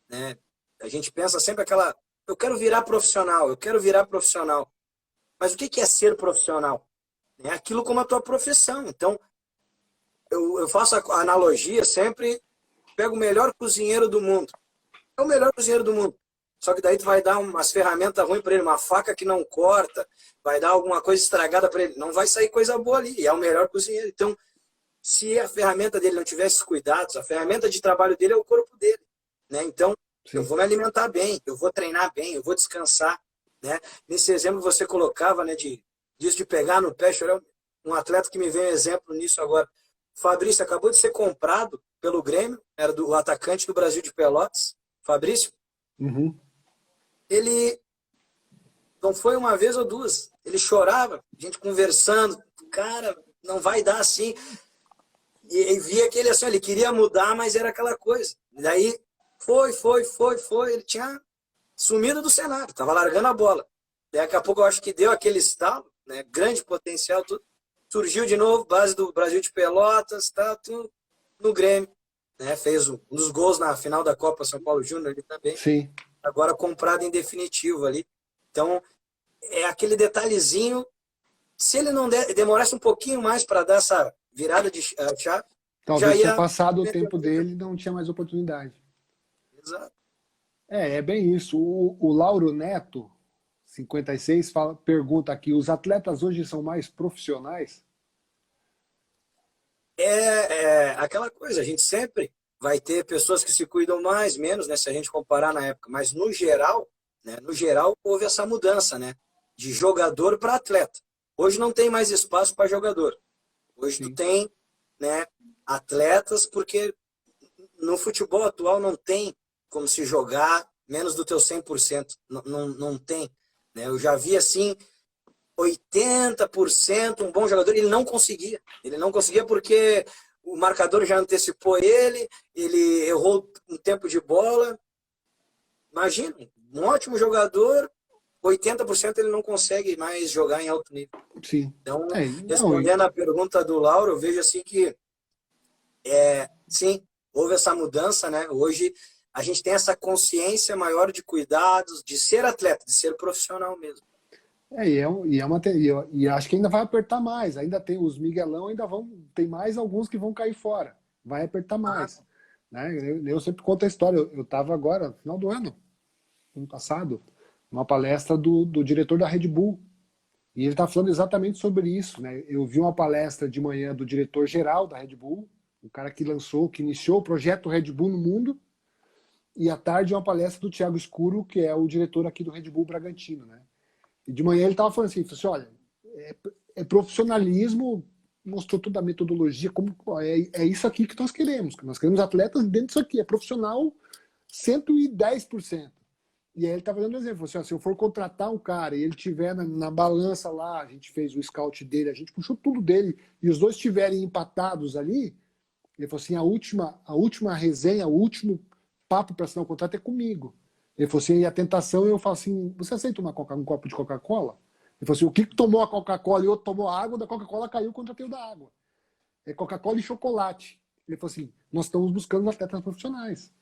né? A gente pensa sempre aquela, eu quero virar profissional, eu quero virar profissional. Mas o que é ser profissional? É aquilo como a tua profissão. Então, eu faço a analogia sempre, pego o melhor cozinheiro do mundo. É o melhor cozinheiro do mundo. Só que daí tu vai dar umas ferramentas ruins para ele, uma faca que não corta, vai dar alguma coisa estragada para ele. Não vai sair coisa boa ali. E é o melhor cozinheiro. Então, se a ferramenta dele não tivesse cuidados, a ferramenta de trabalho dele é o corpo dele. Né? Então, eu Sim. vou me alimentar bem, eu vou treinar bem, eu vou descansar. Né? Nesse exemplo que você colocava, né, disso de pegar no pé, chorar, um atleta que me vem um exemplo nisso agora. O Fabrício acabou de ser comprado pelo Grêmio, era o atacante do Brasil de Pelotas. Fabrício, Uhum. ele não foi uma vez ou duas. Ele chorava, a gente conversando, cara, não vai dar assim. E via que ele assim, ele queria mudar, mas era aquela coisa. E daí foi. Ele tinha sumido do cenário, estava largando a bola. Daqui a pouco eu acho que deu aquele estalo, né? Grande potencial, tudo. Surgiu de novo, base do Brasil de Pelotas, tá, tudo no Grêmio. Né? Fez um dos gols na final da Copa São Paulo Júnior ali também. Sim. Agora comprado em definitivo ali. Então, é aquele detalhezinho. Se ele não demorasse um pouquinho mais para dar essa virada de chave, já Talvez tinha ia. passado o tempo dele e não tinha mais oportunidade. Exato. É bem isso. O Lauro Neto, 56, pergunta aqui: os atletas hoje são mais profissionais? É aquela coisa, a gente sempre vai ter pessoas que se cuidam mais, menos, né, se a gente comparar na época, mas no geral, né, no geral houve essa mudança, né, de jogador para atleta. Hoje não tem mais espaço para jogador. Hoje tu Sim. tem, né, atletas, porque no futebol atual não tem como se jogar menos do teu 100%. Não tem. Né? Eu já vi assim, 80% um bom jogador, ele não conseguia. Ele não conseguia porque o marcador já antecipou ele errou um tempo de bola. Imagina, um ótimo jogador, 80% ele não consegue mais jogar em alto nível. Sim. Então, Não, respondendo à pergunta do Lauro, eu vejo assim que sim, houve essa mudança, né? Hoje a gente tem essa consciência maior de cuidados, de ser atleta, de ser profissional mesmo. e acho que ainda vai apertar mais. Ainda tem os Miguelão, ainda tem mais alguns que vão cair fora. Vai apertar Ah, mais. né? Eu sempre conto a história. Eu estava agora, no final do ano passado, numa palestra do diretor da Red Bull. E ele está falando exatamente sobre isso, né? Eu vi uma palestra de manhã do diretor-geral da Red Bull, o cara que lançou, que iniciou o projeto Red Bull no mundo, e à tarde uma palestra do Thiago Escuro, que é o diretor aqui do Red Bull Bragantino, né? E de manhã ele estava falando assim, olha, é profissionalismo, mostrou toda a metodologia, como é isso aqui que nós queremos atletas dentro disso aqui, é profissional 110%. E aí ele estava dando um exemplo, assim, ó, se eu for contratar um cara e ele tiver na balança lá, a gente fez o scout dele, a gente puxou tudo dele, e os dois estiverem empatados ali, ele falou assim, a última resenha, o último papo para assinar o contrato é comigo. Ele falou assim, e a tentação, eu falo assim, você aceita um copo de Coca-Cola? Ele falou assim, o que tomou a Coca-Cola e outro tomou a água, da Coca-Cola caiu contra o da água. É Coca-Cola e chocolate. Ele falou assim, nós estamos buscando atletas profissionais,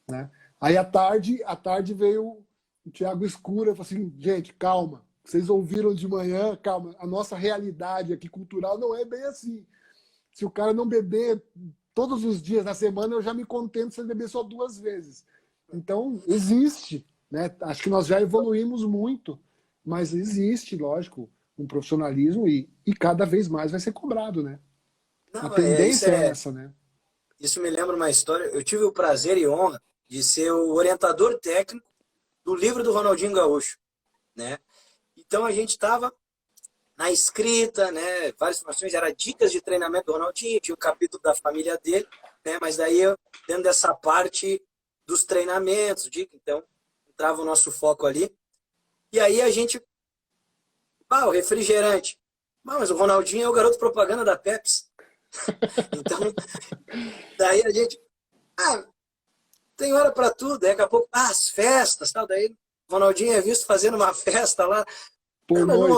né? Aí à tarde veio o Thiago Escura e falou assim, gente, calma, vocês ouviram de manhã, calma, a nossa realidade aqui cultural não é bem assim. Se o cara não beber todos os dias na semana, eu já me contento se ele beber só 2 vezes. Então, existe, né? Acho que nós já evoluímos muito, mas existe, lógico, um profissionalismo e cada vez mais vai ser cobrado, né? A Não, tendência é essa, né? isso me lembra uma história. Eu tive o prazer e honra de ser o orientador técnico do livro do Ronaldinho Gaúcho, né? Então a gente estava na escrita, né? Várias informações, era dicas de treinamento do Ronaldinho, tinha o capítulo da família dele, né? Mas daí dentro dessa parte dos treinamentos, então entrava o nosso foco ali. E aí a gente, o refrigerante. Mas o Ronaldinho é o garoto propaganda da Pepsi. Então, daí a gente, tem hora para tudo, daqui a pouco, as festas, tal, daí o Ronaldinho é visto fazendo uma festa lá, Por mas noite.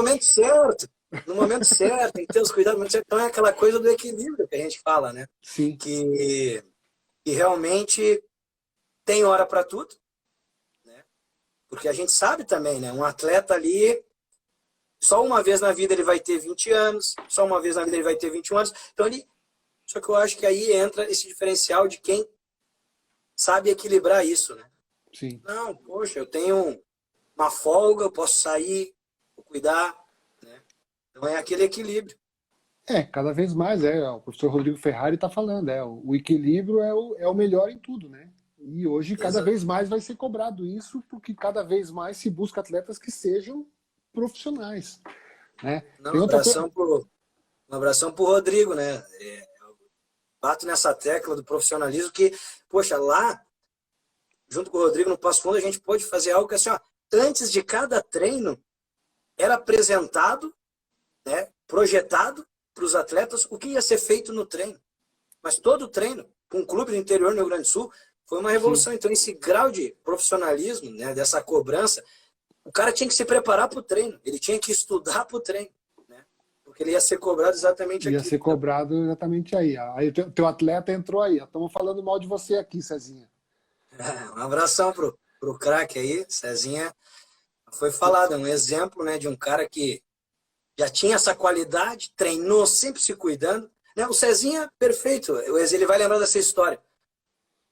no momento certo, tem que ter os cuidados, no momento certo. Então é aquela coisa do equilíbrio que a gente fala, né? Sim. Que realmente tem hora para tudo, né? Porque a gente sabe também, né? Um atleta ali, só uma vez na vida ele vai ter 20 anos, só uma vez na vida ele vai ter 21 anos, então só que eu acho que aí entra esse diferencial de quem sabe equilibrar isso, né? Sim. Não, poxa, eu tenho uma folga, eu posso sair, vou cuidar, né? Então é aquele equilíbrio. Cada vez mais, o professor Rodrigo Ferrari está falando, o equilíbrio é o melhor em tudo, né? E hoje cada Exato. vez mais vai ser cobrado isso, porque cada vez mais se busca atletas que sejam profissionais, né? Não, Tem outra coisa. um abração pro Rodrigo, né? Eu bato nessa tecla do profissionalismo que, poxa, lá, junto com o Rodrigo no Passo Fundo, a gente pode fazer algo que assim, ó, antes de cada treino, era apresentado, né, projetado para os atletas o que ia ser feito no treino. Mas todo o treino, com um clube do interior do Rio Grande do Sul, foi uma revolução. Sim. Então, esse grau de profissionalismo, né, dessa cobrança, o cara tinha que se preparar para o treino, ele tinha que estudar para o treino, né, porque ele ia ser cobrado exatamente Ia aquilo. ser cobrado exatamente aí. Aí o teu atleta entrou aí. Estamos falando mal de você aqui, Cezinha. Um abração pro craque aí, Cezinha. Foi falado, é um exemplo, né, de um cara que já tinha essa qualidade, treinou sempre se cuidando. Né? O Cezinha, perfeito, ele vai lembrar dessa história.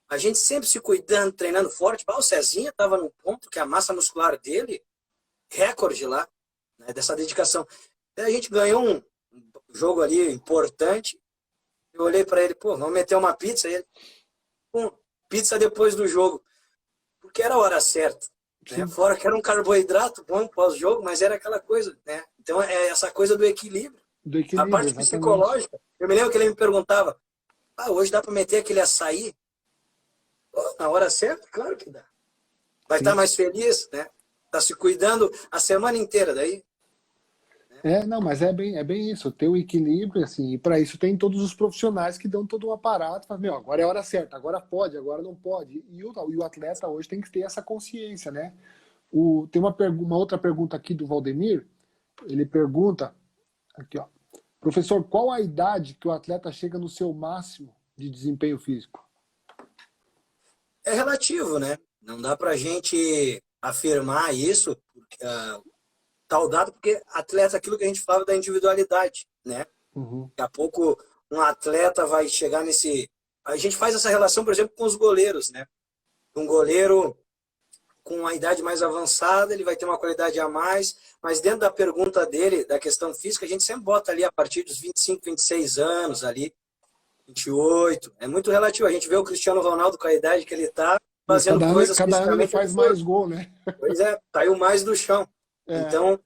A gente sempre se cuidando, treinando forte. O Cezinha estava num ponto que a massa muscular dele, recorde lá, né, dessa dedicação. Daí a gente ganhou um jogo ali importante. Eu olhei para ele, vamos meter uma pizza. E ele, pizza depois do jogo. Porque era a hora certa. Né? Fora que era um carboidrato bom pós-jogo, mas era aquela coisa, né? Então é essa coisa do equilíbrio. Do A equilíbrio, parte exatamente. psicológica. Eu me lembro que ele me perguntava, hoje dá para meter aquele açaí? Na hora certa? Claro que dá. Vai estar mais feliz, né? Tá se cuidando a semana inteira daí. Não, mas é bem isso, ter o equilíbrio, assim, e para isso tem todos os profissionais que dão todo um aparato, falam, meu, agora é a hora certa, agora pode, agora não pode. E o atleta hoje tem que ter essa consciência, né? Tem uma outra pergunta aqui do Valdemir, ele pergunta, aqui ó, professor, qual a idade que o atleta chega no seu máximo de desempenho físico? É relativo, né? Não dá pra gente afirmar isso, tal dado, porque atleta é aquilo que a gente falava da individualidade, né? Uhum. Daqui a pouco um atleta vai chegar nesse a gente faz essa relação, por exemplo, com os goleiros, né? Um goleiro com a idade mais avançada, ele vai ter uma qualidade a mais, mas dentro da pergunta dele, da questão física, a gente sempre bota ali a partir dos 25, 26 anos ali, 28. É muito relativo. A gente vê o Cristiano Ronaldo com a idade que ele está fazendo coisas cada ano ele fisicamente faz mais gol, né? Pois é, saiu mais do chão. Então,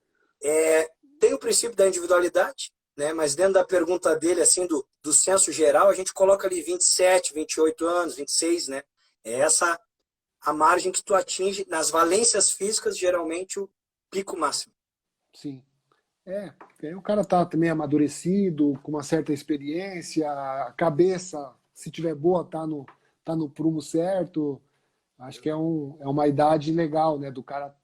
tem o princípio da individualidade, né? Mas dentro da pergunta dele, assim, do censo geral, a gente coloca ali 27, 28 anos, 26, né? É essa a margem que tu atinge nas valências físicas, geralmente o pico máximo. Sim. Aí o cara tá também amadurecido, com uma certa experiência, a cabeça, se tiver boa, tá no prumo certo. Acho que é uma idade legal, né? Do cara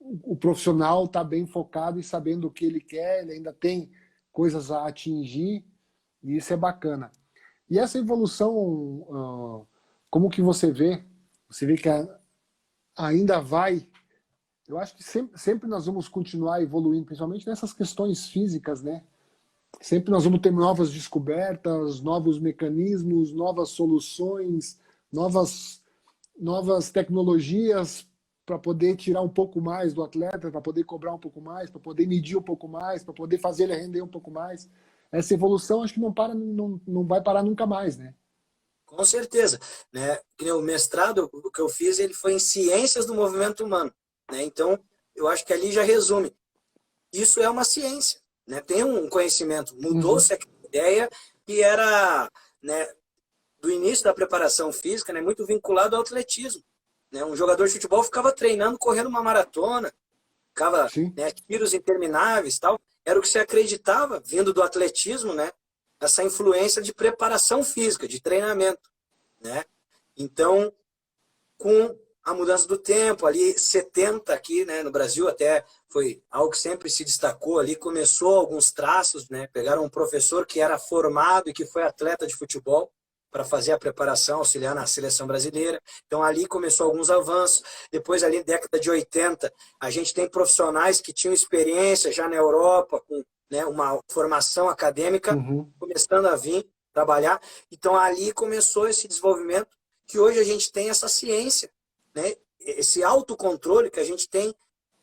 o profissional tá bem focado e sabendo o que ele quer, ele ainda tem coisas a atingir, e isso é bacana. E essa evolução, como que você vê? Você vê que ainda vai. Eu acho que sempre nós vamos continuar evoluindo, principalmente nessas questões físicas, né? Sempre nós vamos ter novas descobertas, novos mecanismos, novas soluções, novas tecnologias para poder tirar um pouco mais do atleta, para poder cobrar um pouco mais, para poder medir um pouco mais, para poder fazer ele render um pouco mais. Essa evolução acho que não vai parar nunca mais, né? Com certeza, né? O mestrado, o que eu fiz, ele foi em ciências do movimento humano, né? Então, eu acho que ali já resume. Isso é uma ciência, né? Tem um conhecimento. Mudou-se a ideia que era, né, do início da preparação física, né, muito vinculado ao atletismo, né? Um jogador de futebol ficava treinando, correndo uma maratona, ficava, né, tiros intermináveis, tal. Era o que se acreditava, vindo do atletismo, né? Essa influência de preparação física, de treinamento, né? Então, com a mudança do tempo, ali 70 aqui, né, no Brasil, até foi algo que sempre se destacou ali, começou alguns traços, né? Pegaram um professor que era formado e que foi atleta de futebol para fazer a preparação, auxiliar na seleção brasileira. Então, ali começou alguns avanços. Depois, ali, década de 80, a gente tem profissionais que tinham experiência já na Europa, com, né, uma formação acadêmica, começando a vir trabalhar. Então, ali começou esse desenvolvimento que hoje a gente tem essa ciência, né? Esse autocontrole que a gente tem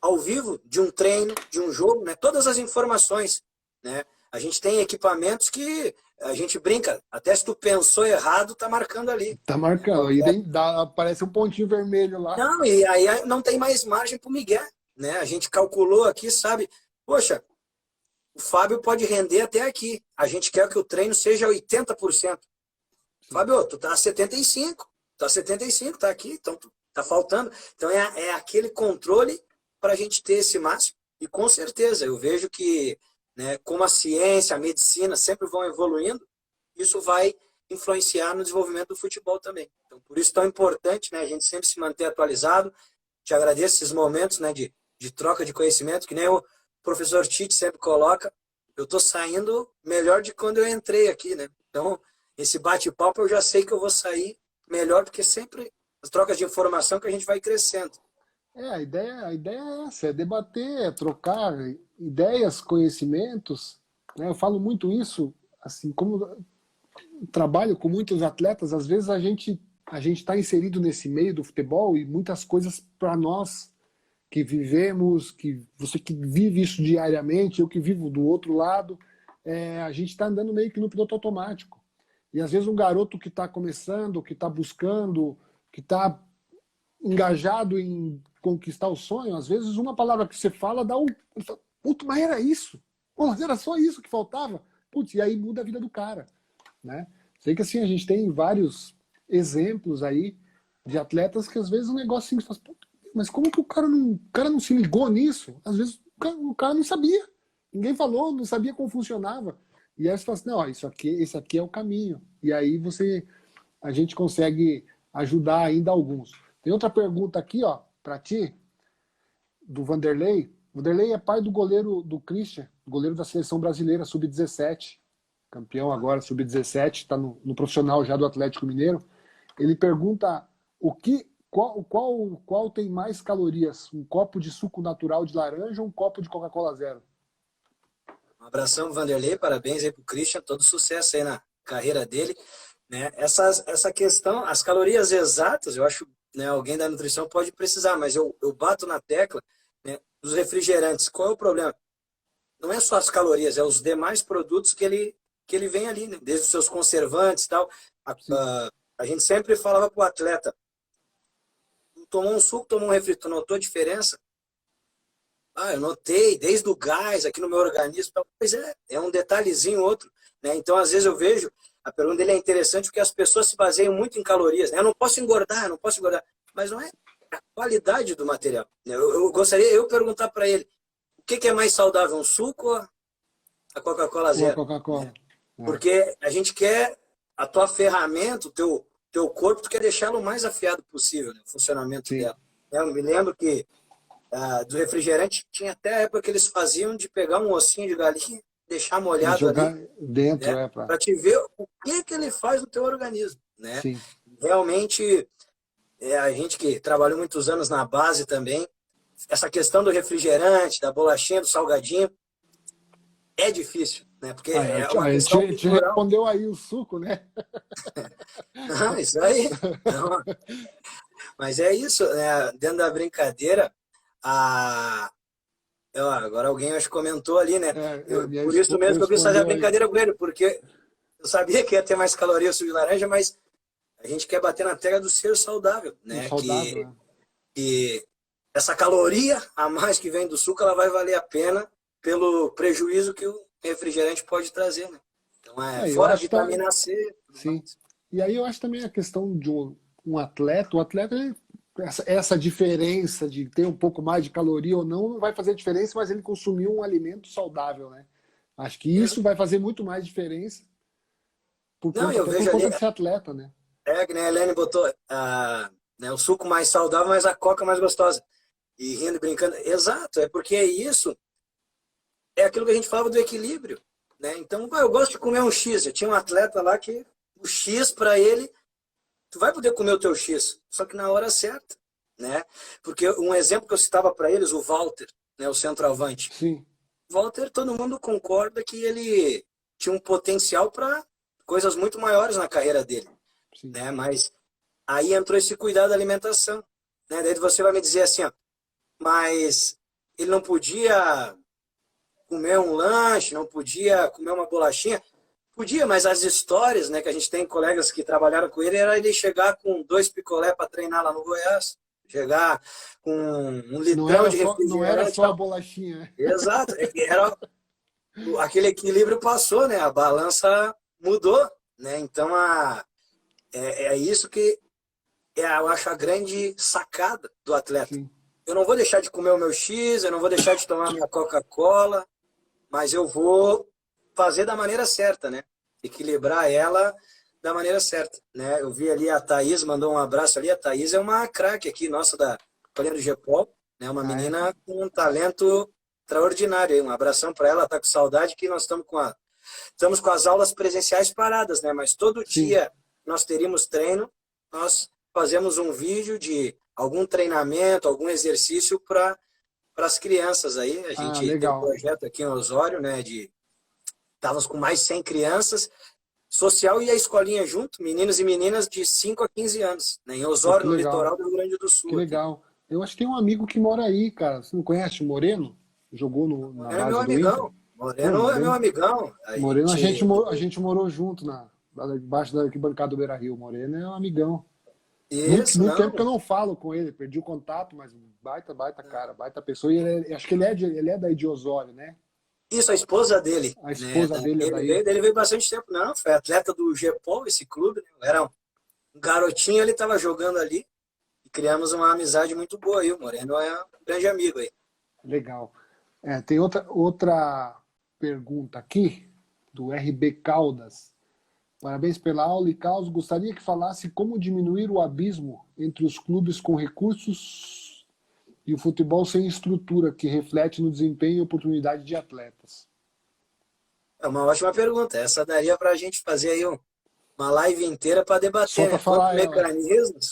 ao vivo de um treino, de um jogo, né? Todas as informações, né? A gente tem equipamentos que a gente brinca, até se tu pensou errado, tá marcando ali. Tá marcando, e aparece um pontinho vermelho lá. Não, e aí não tem mais margem pro migué, né? A gente calculou aqui, sabe? Poxa, o Fábio pode render até aqui. A gente quer que o treino seja 80%. Fábio, tu tá a 75%. Tá 75%, tá aqui, então tá faltando. Então é aquele controle para a gente ter esse máximo. E com certeza, eu vejo que, né, como a ciência, a medicina sempre vão evoluindo, isso vai influenciar no desenvolvimento do futebol também. Então, por isso é tão importante, né, a gente sempre se manter atualizado. Te agradeço esses momentos, né, de troca de conhecimento, que nem o professor Tite sempre coloca. Eu estou saindo melhor de quando eu entrei aqui, né? Então, esse bate-papo eu já sei que eu vou sair melhor, porque sempre as trocas de informação que a gente vai crescendo. A ideia é essa, é debater, é trocar ideias, conhecimentos, né? Eu falo muito isso, assim, como trabalho com muitos atletas, às vezes a gente está inserido nesse meio do futebol e muitas coisas para nós que vivemos, que você que vive isso diariamente, eu que vivo do outro lado, a gente está andando meio que no piloto automático. E às vezes um garoto que está começando, que está buscando, que está engajado em conquistar o sonho, às vezes uma palavra que você fala dá um... Putz, mas era isso? Pô, era só isso que faltava? Putz, e aí muda a vida do cara, né? Sei que assim, a gente tem vários exemplos aí de atletas que às vezes um negócio assim, mas como que o cara não se ligou nisso? Às vezes o cara não sabia. Ninguém falou, não sabia como funcionava. E aí você fala assim, não, ó, esse aqui é o caminho. E aí a gente consegue ajudar ainda alguns. Tem outra pergunta aqui, ó, para ti, do Vanderlei. Vanderlei é pai do goleiro do Christian, goleiro da seleção brasileira, sub-17. Campeão agora, sub-17, está no profissional já do Atlético Mineiro. Ele pergunta qual tem mais calorias? Um copo de suco natural de laranja ou um copo de Coca-Cola zero? Um abração, Vanderlei, parabéns aí pro Christian, todo sucesso aí na carreira dele. né? Essa questão, as calorias exatas, eu acho, né, alguém da nutrição pode precisar, mas eu bato na tecla, né, dos refrigerantes. Qual é o problema? Não é só as calorias, é os demais produtos que ele vem ali, né? Desde os seus conservantes e tal. A, Sim. a gente sempre falava para o atleta, tomou um suco, tomou um refri, tu notou a diferença? Ah, eu notei, desde o gás aqui no meu organismo. Tal. Pois é um detalhezinho outro, né? Então, às vezes eu vejo, a pergunta dele é interessante porque as pessoas se baseiam muito em calorias, né? Eu não posso engordar, eu não posso engordar. Mas não é a qualidade do material. Né? Eu gostaria eu perguntar para ele, o que é mais saudável, um suco ou a Coca-Cola Ou a zero? Coca-Cola. É. Porque a gente quer a tua ferramenta, teu corpo, tu quer deixá-lo o mais afiado possível, né? O funcionamento Sim. dela. Eu me lembro que do refrigerante tinha até a época que eles faziam de pegar um ossinho de galinha, deixar E molhado ali, jogar dentro, né? para. Para te ver o que ele faz no teu organismo, né? Sim. Realmente, a gente que trabalhou muitos anos na base também, essa questão do refrigerante, da bolachinha, do salgadinho, é difícil, né? Porque Aí, é uma aí questão te cultural. respondeu aí o suco, né? Não, isso aí. Não, mas é isso, né? Dentro da brincadeira, a... agora alguém acho que comentou ali, né? Minha Por isso esposa mesmo que eu quis fazer a respondeu aí. brincadeira com ele, porque eu sabia que ia ter mais caloria o suco de laranja, mas a gente quer bater na tecla do ser saudável, O né? saudável, né? Que essa caloria a mais que vem do suco, ela vai valer a pena pelo prejuízo que o refrigerante pode trazer, né? Então, Eu fora a acho que tá. vitamina C e tudo Sim. mais. E aí eu acho também a questão de um atleta, o atleta, essa diferença de ter um pouco mais de caloria ou não, não vai fazer diferença, mas ele consumiu um alimento saudável, né? Acho que isso vai fazer muito mais diferença por Não, conta, eu até por vejo ali, conta de ser atleta, né? que né, a Helene botou né, o suco mais saudável, mas a coca mais gostosa. E rindo e brincando. Exato, é porque isso é aquilo que a gente falava do equilíbrio. Né? Então, eu gosto de comer um X. Eu tinha um atleta lá que o X para ele, tu vai poder comer o teu X, só que na hora certa. Né? Porque um exemplo que eu citava para eles, o Walter, né, o centroavante. Sim, O Walter, todo mundo concorda que ele tinha um potencial para coisas muito maiores na carreira dele. sim. Né? Mas aí entrou esse cuidado da alimentação. Né? Daí você vai me dizer assim, ó, mas ele não podia comer um lanche, não podia comer uma bolachinha. Podia, mas as histórias, né, que a gente tem colegas que trabalharam com ele, era ele chegar com 2 picolé para treinar lá no Goiás, chegar com um litrão de Não era refrigerante e só a tal. bolachinha, né? Exato, era aquele equilíbrio passou, né? A balança mudou, né? Então é isso que eu acho a grande sacada do atleta. Sim. Eu não vou deixar de comer o meu X, eu não vou deixar de tomar minha Coca-Cola, mas eu vou fazer da maneira certa, né? Equilibrar ela da maneira certa, né? Eu vi ali a Thaís, mandou um abraço ali. A Thaís é uma craque aqui, nossa, da Colina do Gepol, né? Uma Ah, é? menina com um talento extraordinário. Um abração para ela, tá com saudade que nós estamos com as aulas presenciais paradas, né? Mas todo Sim. dia nós teríamos treino, nós fazemos um vídeo de algum treinamento, algum exercício para as crianças aí. A Ah, gente tem um legal. projeto aqui em Osório, né? Estávamos com mais de 100 crianças, social e a escolinha junto, meninos e meninas de 5 a 15 anos, né? Em Pô, que Osório, no legal. litoral do Rio Grande do Que Sul aqui. legal. Eu acho que tem um amigo que mora aí, cara. Você não conhece o Moreno? Jogou na Moreno é meu base do Inter? amigão. Pô, Moreno é meu Moreno. amigão. A Moreno, gente. a gente morou junto debaixo da arquibancada do Beira-Rio. Moreno é um amigão. Isso, Muito tempo que eu não. não falo com ele, perdi o contato, mas baita cara, baita pessoa. E acho que ele é daí de Osório, né? Isso, a esposa dele, A né? esposa dele é daí. Ele veio bastante tempo. Não, foi atleta do Gepol, esse clube, né? Eu era um garotinho, ele estava jogando ali e criamos uma amizade muito boa aí. O Moreno é um grande amigo aí. Legal. Tem outra pergunta aqui, do RB Caldas. Parabéns pela aula e caos. Gostaria que falasse como diminuir o abismo entre os clubes com recursos e o futebol sem estrutura, que reflete no desempenho e oportunidade de atletas. É uma ótima pergunta. Essa daria para a gente fazer aí uma live inteira para Só debater, para né? falar ela.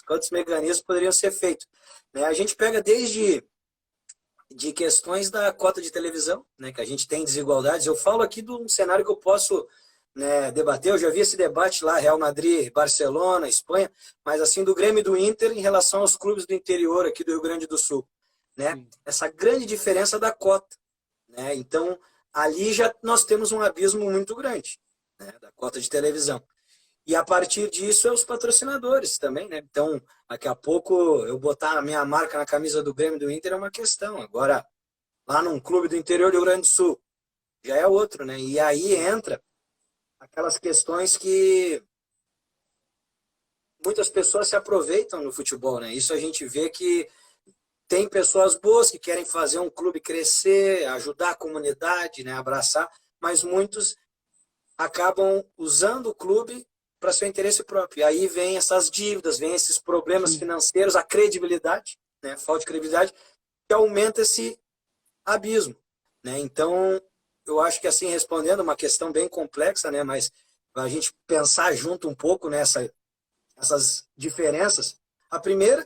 Quantos mecanismos poderiam ser feitos. Né? A gente pega desde de questões da cota de televisão, né? Que a gente tem desigualdades. Eu falo aqui de um cenário que eu posso né, debater, eu já vi esse debate lá, Real Madrid, Barcelona, Espanha, mas assim do Grêmio e do Inter em relação aos clubes do interior aqui do Rio Grande do Sul, né? Sim. Essa grande diferença da cota, né? Então, ali já nós temos um abismo muito grande, né, da cota de televisão. E a partir disso é os patrocinadores também, né? Então, daqui a pouco eu botar a minha marca na camisa do Grêmio e do Inter é uma questão. Agora, lá num clube do interior do Rio Grande do Sul, já é outro, né? E aí entra aquelas questões que muitas pessoas se aproveitam no futebol, né? Isso a gente vê que tem pessoas boas que querem fazer um clube crescer, ajudar a comunidade, né? Abraçar, mas muitos acabam usando o clube para seu interesse próprio. E aí vem essas dívidas, vem esses problemas Sim. financeiros, a credibilidade, né? Falta de credibilidade, que aumenta esse abismo, né? Então, eu acho que assim, respondendo uma questão bem complexa, né? Mas a gente pensar junto um pouco essas diferenças. A primeira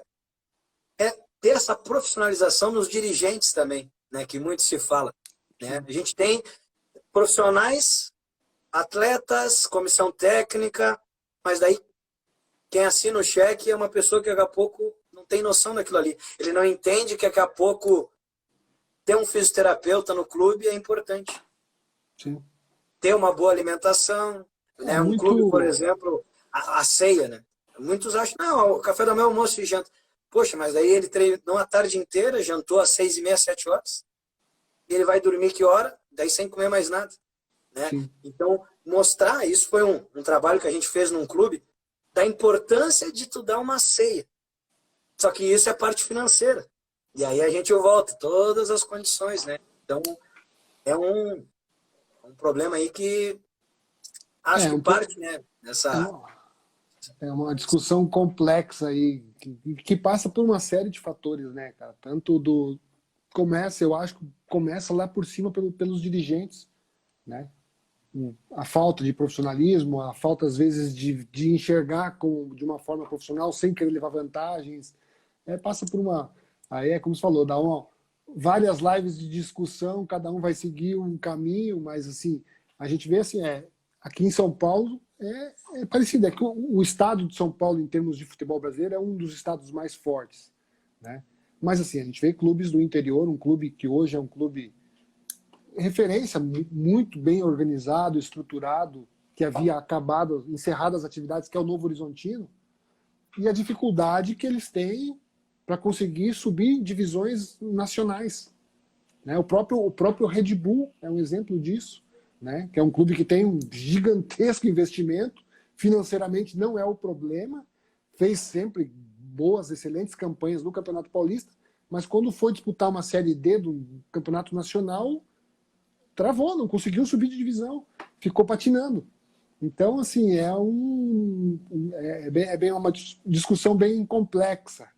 é ter essa profissionalização nos dirigentes também, né? Que muito se fala, né? Sim. A gente tem profissionais, atletas, comissão técnica, mas daí quem assina o cheque é uma pessoa que daqui a pouco não tem noção daquilo ali. Ele não entende que daqui a pouco ter um fisioterapeuta no clube é importante. Sim. Ter uma boa alimentação, É né? Um clube, por muito. exemplo, a ceia, né? Muitos acham, não, o café da manhã, almoço e janta. Poxa, mas aí ele treinou a tarde inteira, jantou às 6h30, 7 horas, e ele vai dormir que hora? Daí sem comer mais nada, né? Sim. Então, mostrar, isso foi um trabalho que a gente fez num clube, da importância de tu dar uma ceia. Só que isso é parte financeira. E aí a gente volta, todas as condições, né? Então, é um problema aí que acho É, que um, pro- parte, né, é dessa... uma, é uma discussão complexa aí, que passa por uma série de fatores, né, cara? Tanto do. Começa, eu acho que começa lá por cima pelos dirigentes, né? A falta de profissionalismo, a falta, às vezes, de enxergar de uma forma profissional sem querer levar vantagens. Passa por uma. Aí é como você falou, várias lives de discussão, cada um vai seguir um caminho, mas assim, a gente vê assim, aqui em São Paulo é parecido. É que o estado de São Paulo, em termos de futebol brasileiro, é um dos estados mais fortes, né? Mas assim, a gente vê clubes do interior, um clube que hoje é um clube referência, muito bem organizado, estruturado, que havia acabado, encerrado as atividades, que é o Novo Horizontino, e a dificuldade que eles têm para conseguir subir divisões nacionais, né? O próprio Red Bull é um exemplo disso, né? Que é um clube que tem um gigantesco investimento, financeiramente não é o problema, fez sempre boas, excelentes campanhas no Campeonato Paulista, mas quando foi disputar uma Série D do Campeonato Nacional, travou, não conseguiu subir de divisão, ficou patinando. Então, assim, é bem uma discussão bem complexa.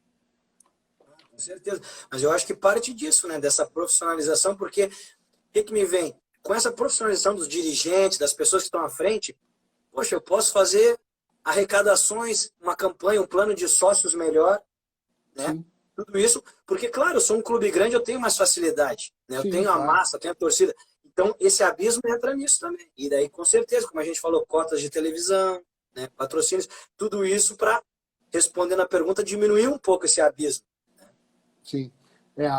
Com certeza. Mas eu acho que parte disso, né? Dessa profissionalização, porque o que me vem? Com essa profissionalização dos dirigentes, das pessoas que estão à frente, poxa, eu posso fazer arrecadações, uma campanha, um plano de sócios melhor, né? Sim, Tudo isso, porque, claro, eu sou um clube grande, eu tenho mais facilidade, né? Eu sim, tenho a claro. massa, eu tenho a torcida. Então, esse abismo entra nisso também. E daí, com certeza, como a gente falou, cotas de televisão, né? Patrocínios, tudo isso para, respondendo a pergunta, diminuir um pouco esse abismo. Sim.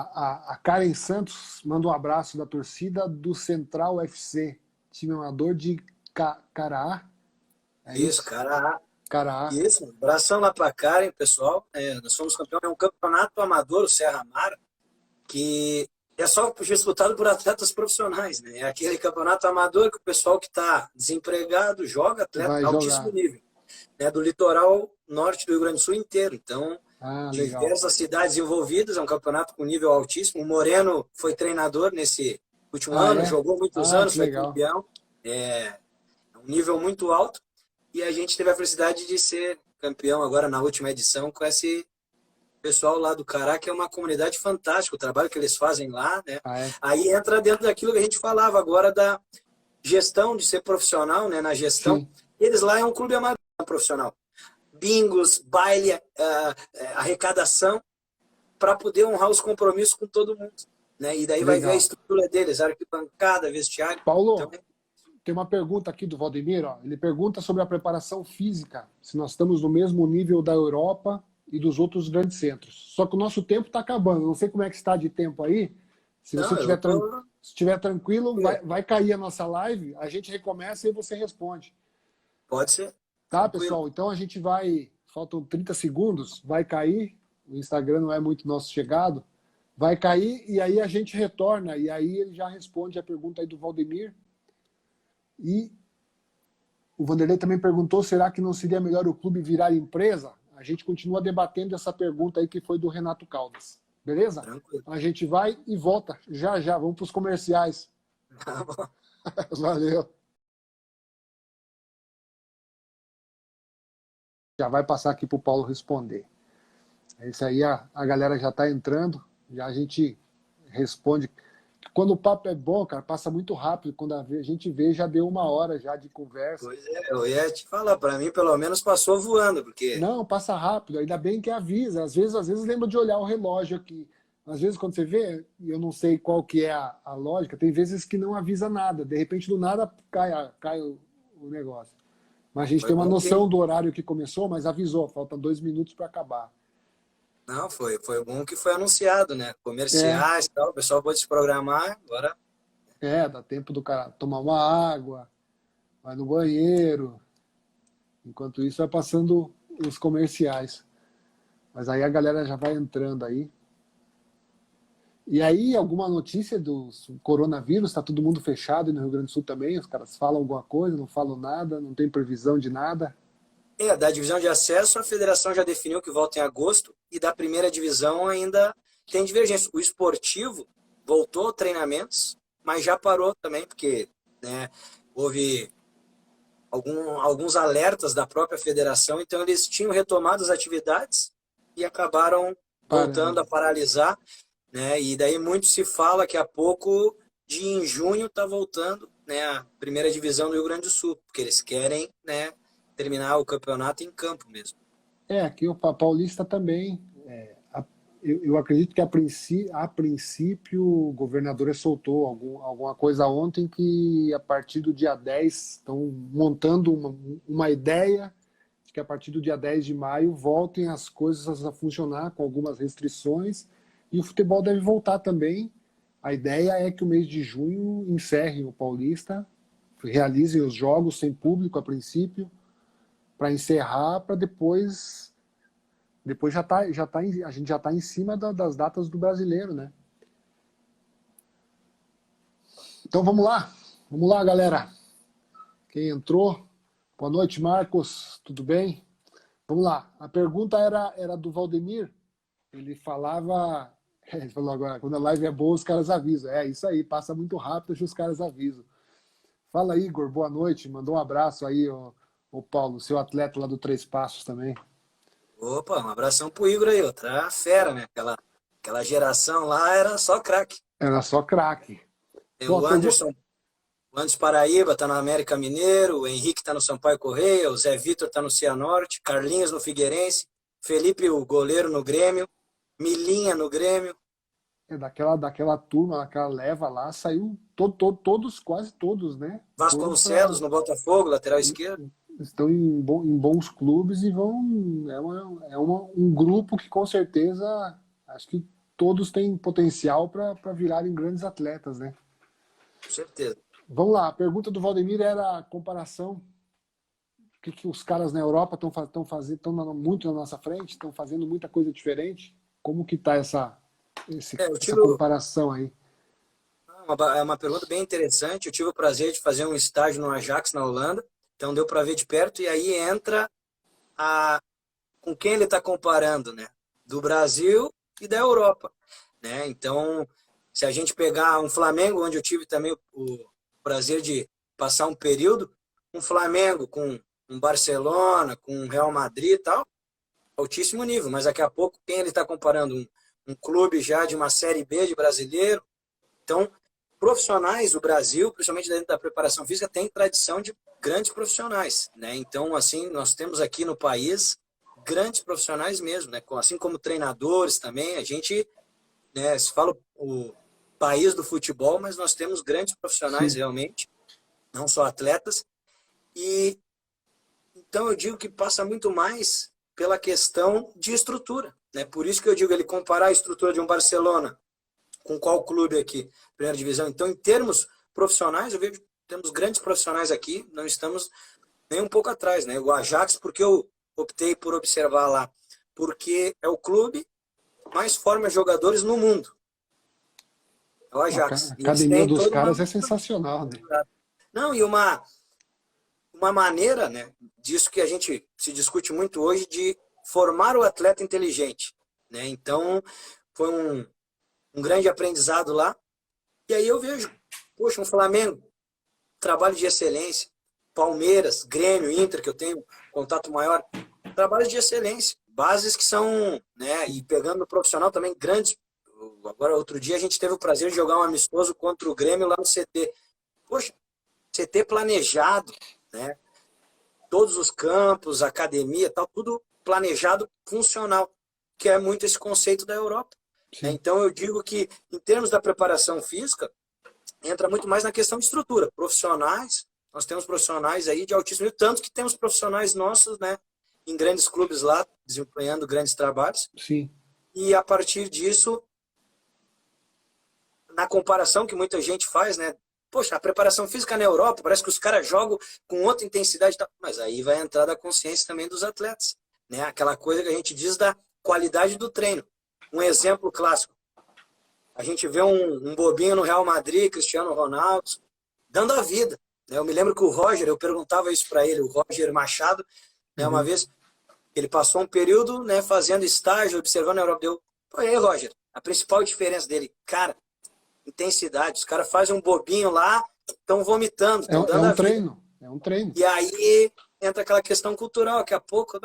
A Karen Santos manda um abraço da torcida do Central FC, time amador de Caraá. É Isso, isso? cara. Caraá. Isso, abração lá para Karen, pessoal. Nós somos campeão, é um campeonato amador, o Serra Mara, que é só disputado por atletas profissionais, né? É aquele campeonato amador que o pessoal que está desempregado joga, atleta Vai altíssimo jogar. nível, né? Do litoral norte do Rio Grande do Sul inteiro. Então, Ah, legal. diversas cidades envolvidas, é um campeonato com nível altíssimo. O Moreno foi treinador nesse último Ah, ano, é? jogou muitos Ah, anos, que foi legal. campeão. É um nível muito alto. E a gente teve a felicidade de ser campeão agora na última edição com esse pessoal lá do Cará, que é uma comunidade fantástica, o trabalho que eles fazem lá, né? Ah, é? Aí entra dentro daquilo que a gente falava agora da gestão, de ser profissional, né? Na gestão. Sim, Eles lá é um clube amador profissional. Bingos, baile, arrecadação, para poder honrar os compromissos com todo mundo, né? E daí vai ver a legal. estrutura deles, arquibancada, vestiário. Então, Paulo, Tem uma pergunta aqui do Valdemir, ó. Ele pergunta sobre a preparação física, se nós estamos no mesmo nível da Europa e dos outros grandes centros. Só que o nosso tempo está acabando. Não sei como é que está de tempo aí. Se você Não, eu tô... estiver tranquilo, vai cair a nossa live, a gente recomeça e você responde. Pode ser. Tá, Tranquilo. pessoal? Então a gente vai. Faltam 30 segundos, vai cair. O Instagram não é muito nosso chegado. Vai cair e aí a gente retorna. E aí ele já responde a pergunta aí do Valdemir. E o Vanderlei também perguntou: será que não seria melhor o clube virar empresa? A gente continua debatendo essa pergunta aí que foi do Renato Caldas. Beleza? Tranquilo. A gente vai e volta já já. Vamos para os comerciais. Tá bom. Valeu. Já vai passar aqui para o Paulo responder. Esse aí a galera já está entrando, já a gente responde. Quando o papo é bom, cara, passa muito rápido. Quando a gente vê, já deu 1 hora já de conversa. Pois é, eu ia te falar, para mim pelo menos passou voando, porque Não, passa rápido, ainda bem que avisa. Às vezes lembra de olhar o relógio aqui. Às vezes quando você vê, eu não sei qual que é a lógica, tem vezes que não avisa nada. De repente, do nada, cai o negócio. Mas a gente foi tem uma bom noção que... do horário que começou, mas avisou, faltam 2 minutos para acabar. Não, foi bom que foi anunciado, né? É, Comerciais e tal, o pessoal pôde se programar, agora dá tempo do cara tomar uma água, vai no banheiro. Enquanto isso, vai passando os comerciais. Mas aí a galera já vai entrando aí. E aí, alguma notícia do coronavírus? Está todo mundo fechado e no Rio Grande do Sul também? Os caras falam alguma coisa, não falam nada, não tem previsão de nada? da divisão de acesso, a federação já definiu que volta em agosto e da primeira divisão ainda tem divergência. O esportivo voltou a treinamentos, mas já parou também, porque né, houve alguns alertas da própria federação, então eles tinham retomado as atividades e acabaram voltando Parando. a paralisar, né? E daí muito se fala que a pouco de em junho está voltando, né, a primeira divisão do Rio Grande do Sul, porque eles querem, né, terminar o campeonato em campo mesmo. Aqui o Paulista também. Eu acredito que a princípio o governador soltou alguma coisa ontem que a partir do dia 10 estão montando uma ideia de que a partir do dia 10 de maio voltem as coisas a funcionar com algumas restrições e o futebol deve voltar também. A ideia é que o mês de junho encerre o Paulista, realizem os jogos sem público a princípio, para encerrar, para depois a gente já está em cima das datas do brasileiro, né? Então vamos lá, galera. Quem entrou? Boa noite, Marcos. Tudo bem? Vamos lá. A pergunta era do Valdemir. Ele falava, ele falou agora, quando a live é boa, os caras avisam. É isso aí, passa muito rápido, deixa os caras avisam. Fala, Igor, boa noite. Mandou um abraço aí, o Paulo, seu atleta lá do Três Passos também. Opa, um abração pro Igor aí, outra fera, né? Aquela geração lá era só craque. Era só craque. Tem Bom, o Anderson, o Anderson Paraíba tá no América Mineiro, o Henrique tá no Sampaio Correia, o Zé Vitor tá no Cianorte, Carlinhos no Figueirense, Felipe, o goleiro no Grêmio, Milinha no Grêmio. daquela turma, daquela leva lá, saiu todos, quase todos, né? Vasconcelos no Botafogo, lateral esquerdo. Estão em bons clubes e vão. Um grupo que com certeza acho que todos têm potencial para virarem grandes atletas, né? Com certeza. Vamos lá, a pergunta do Valdemir era a comparação. O que os caras na Europa estão fazendo, estão muito na nossa frente, estão fazendo muita coisa diferente. Como que está essa comparação aí? É uma pergunta bem interessante. Eu tive o prazer de fazer um estágio no Ajax, na Holanda, então deu para ver de perto, e aí entra com quem ele está comparando, né? Do Brasil e da Europa, né? Então, se a gente pegar um Flamengo, onde eu tive também o prazer de passar um período, um Flamengo com um Barcelona, com um Real Madrid e tal, altíssimo nível, mas daqui a pouco quem ele está comparando? Um clube já de uma Série B de brasileiro. Então, profissionais do Brasil, principalmente dentro da preparação física, tem tradição de grandes profissionais, né? Então, assim, nós temos aqui no país grandes profissionais mesmo, né? Assim como treinadores também, a gente, né, se fala o país do futebol, mas nós temos grandes profissionais. Sim. Realmente, não só atletas. E então eu digo que passa muito mais pela questão de estrutura, né? Por isso que eu digo, ele comparar a estrutura de um Barcelona com qual clube aqui, primeira divisão. Então, em termos profissionais, eu vejo que temos grandes profissionais aqui, não estamos nem um pouco atrás, né? O Ajax, porque eu optei por observar lá, porque é o clube que mais forma jogadores no mundo. É o A Ajax. E eles academia têm dos toda uma... caras é sensacional, né? Não, e uma maneira, né, disso que a gente se discute muito hoje, de formar o atleta inteligente, né? Então, foi um grande aprendizado lá. E aí eu vejo, poxa, um Flamengo, trabalho de excelência, Palmeiras, Grêmio, Inter, que eu tenho contato maior, trabalhos de excelência, bases que são, né, e pegando no profissional também, grandes. Agora, outro dia, a gente teve o prazer de jogar um amistoso contra o Grêmio lá no CT. Poxa, CT planejado, né? Todos os campos, academia, tal, tudo planejado, funcional, que é muito esse conceito da Europa. Né? Sim. Então, eu digo que, em termos da preparação física, entra muito mais na questão de estrutura. Profissionais, nós temos profissionais aí de altíssimo nível, tanto que temos profissionais nossos, né, em grandes clubes lá, desempenhando grandes trabalhos. Sim. E a partir disso, na comparação que muita gente faz, né? Poxa, a preparação física na Europa, parece que os caras jogam com outra intensidade. Mas aí vai entrar da consciência também dos atletas, né? Aquela coisa que a gente diz da qualidade do treino. Um exemplo clássico. A gente vê um bobinho no Real Madrid, Cristiano Ronaldo, dando a vida. Né? Eu me lembro que o Roger, eu perguntava isso para ele, o Roger Machado, né, uma vez, ele passou um período, né, fazendo estágio, observando a Europa. Deu, pô, e aí, Roger, a principal diferença dele, cara, intensidade. Os caras fazem um bobinho lá, estão vomitando, É, estão é dando um a vida. treino. É um treino. E aí entra aquela questão cultural, daqui a pouco,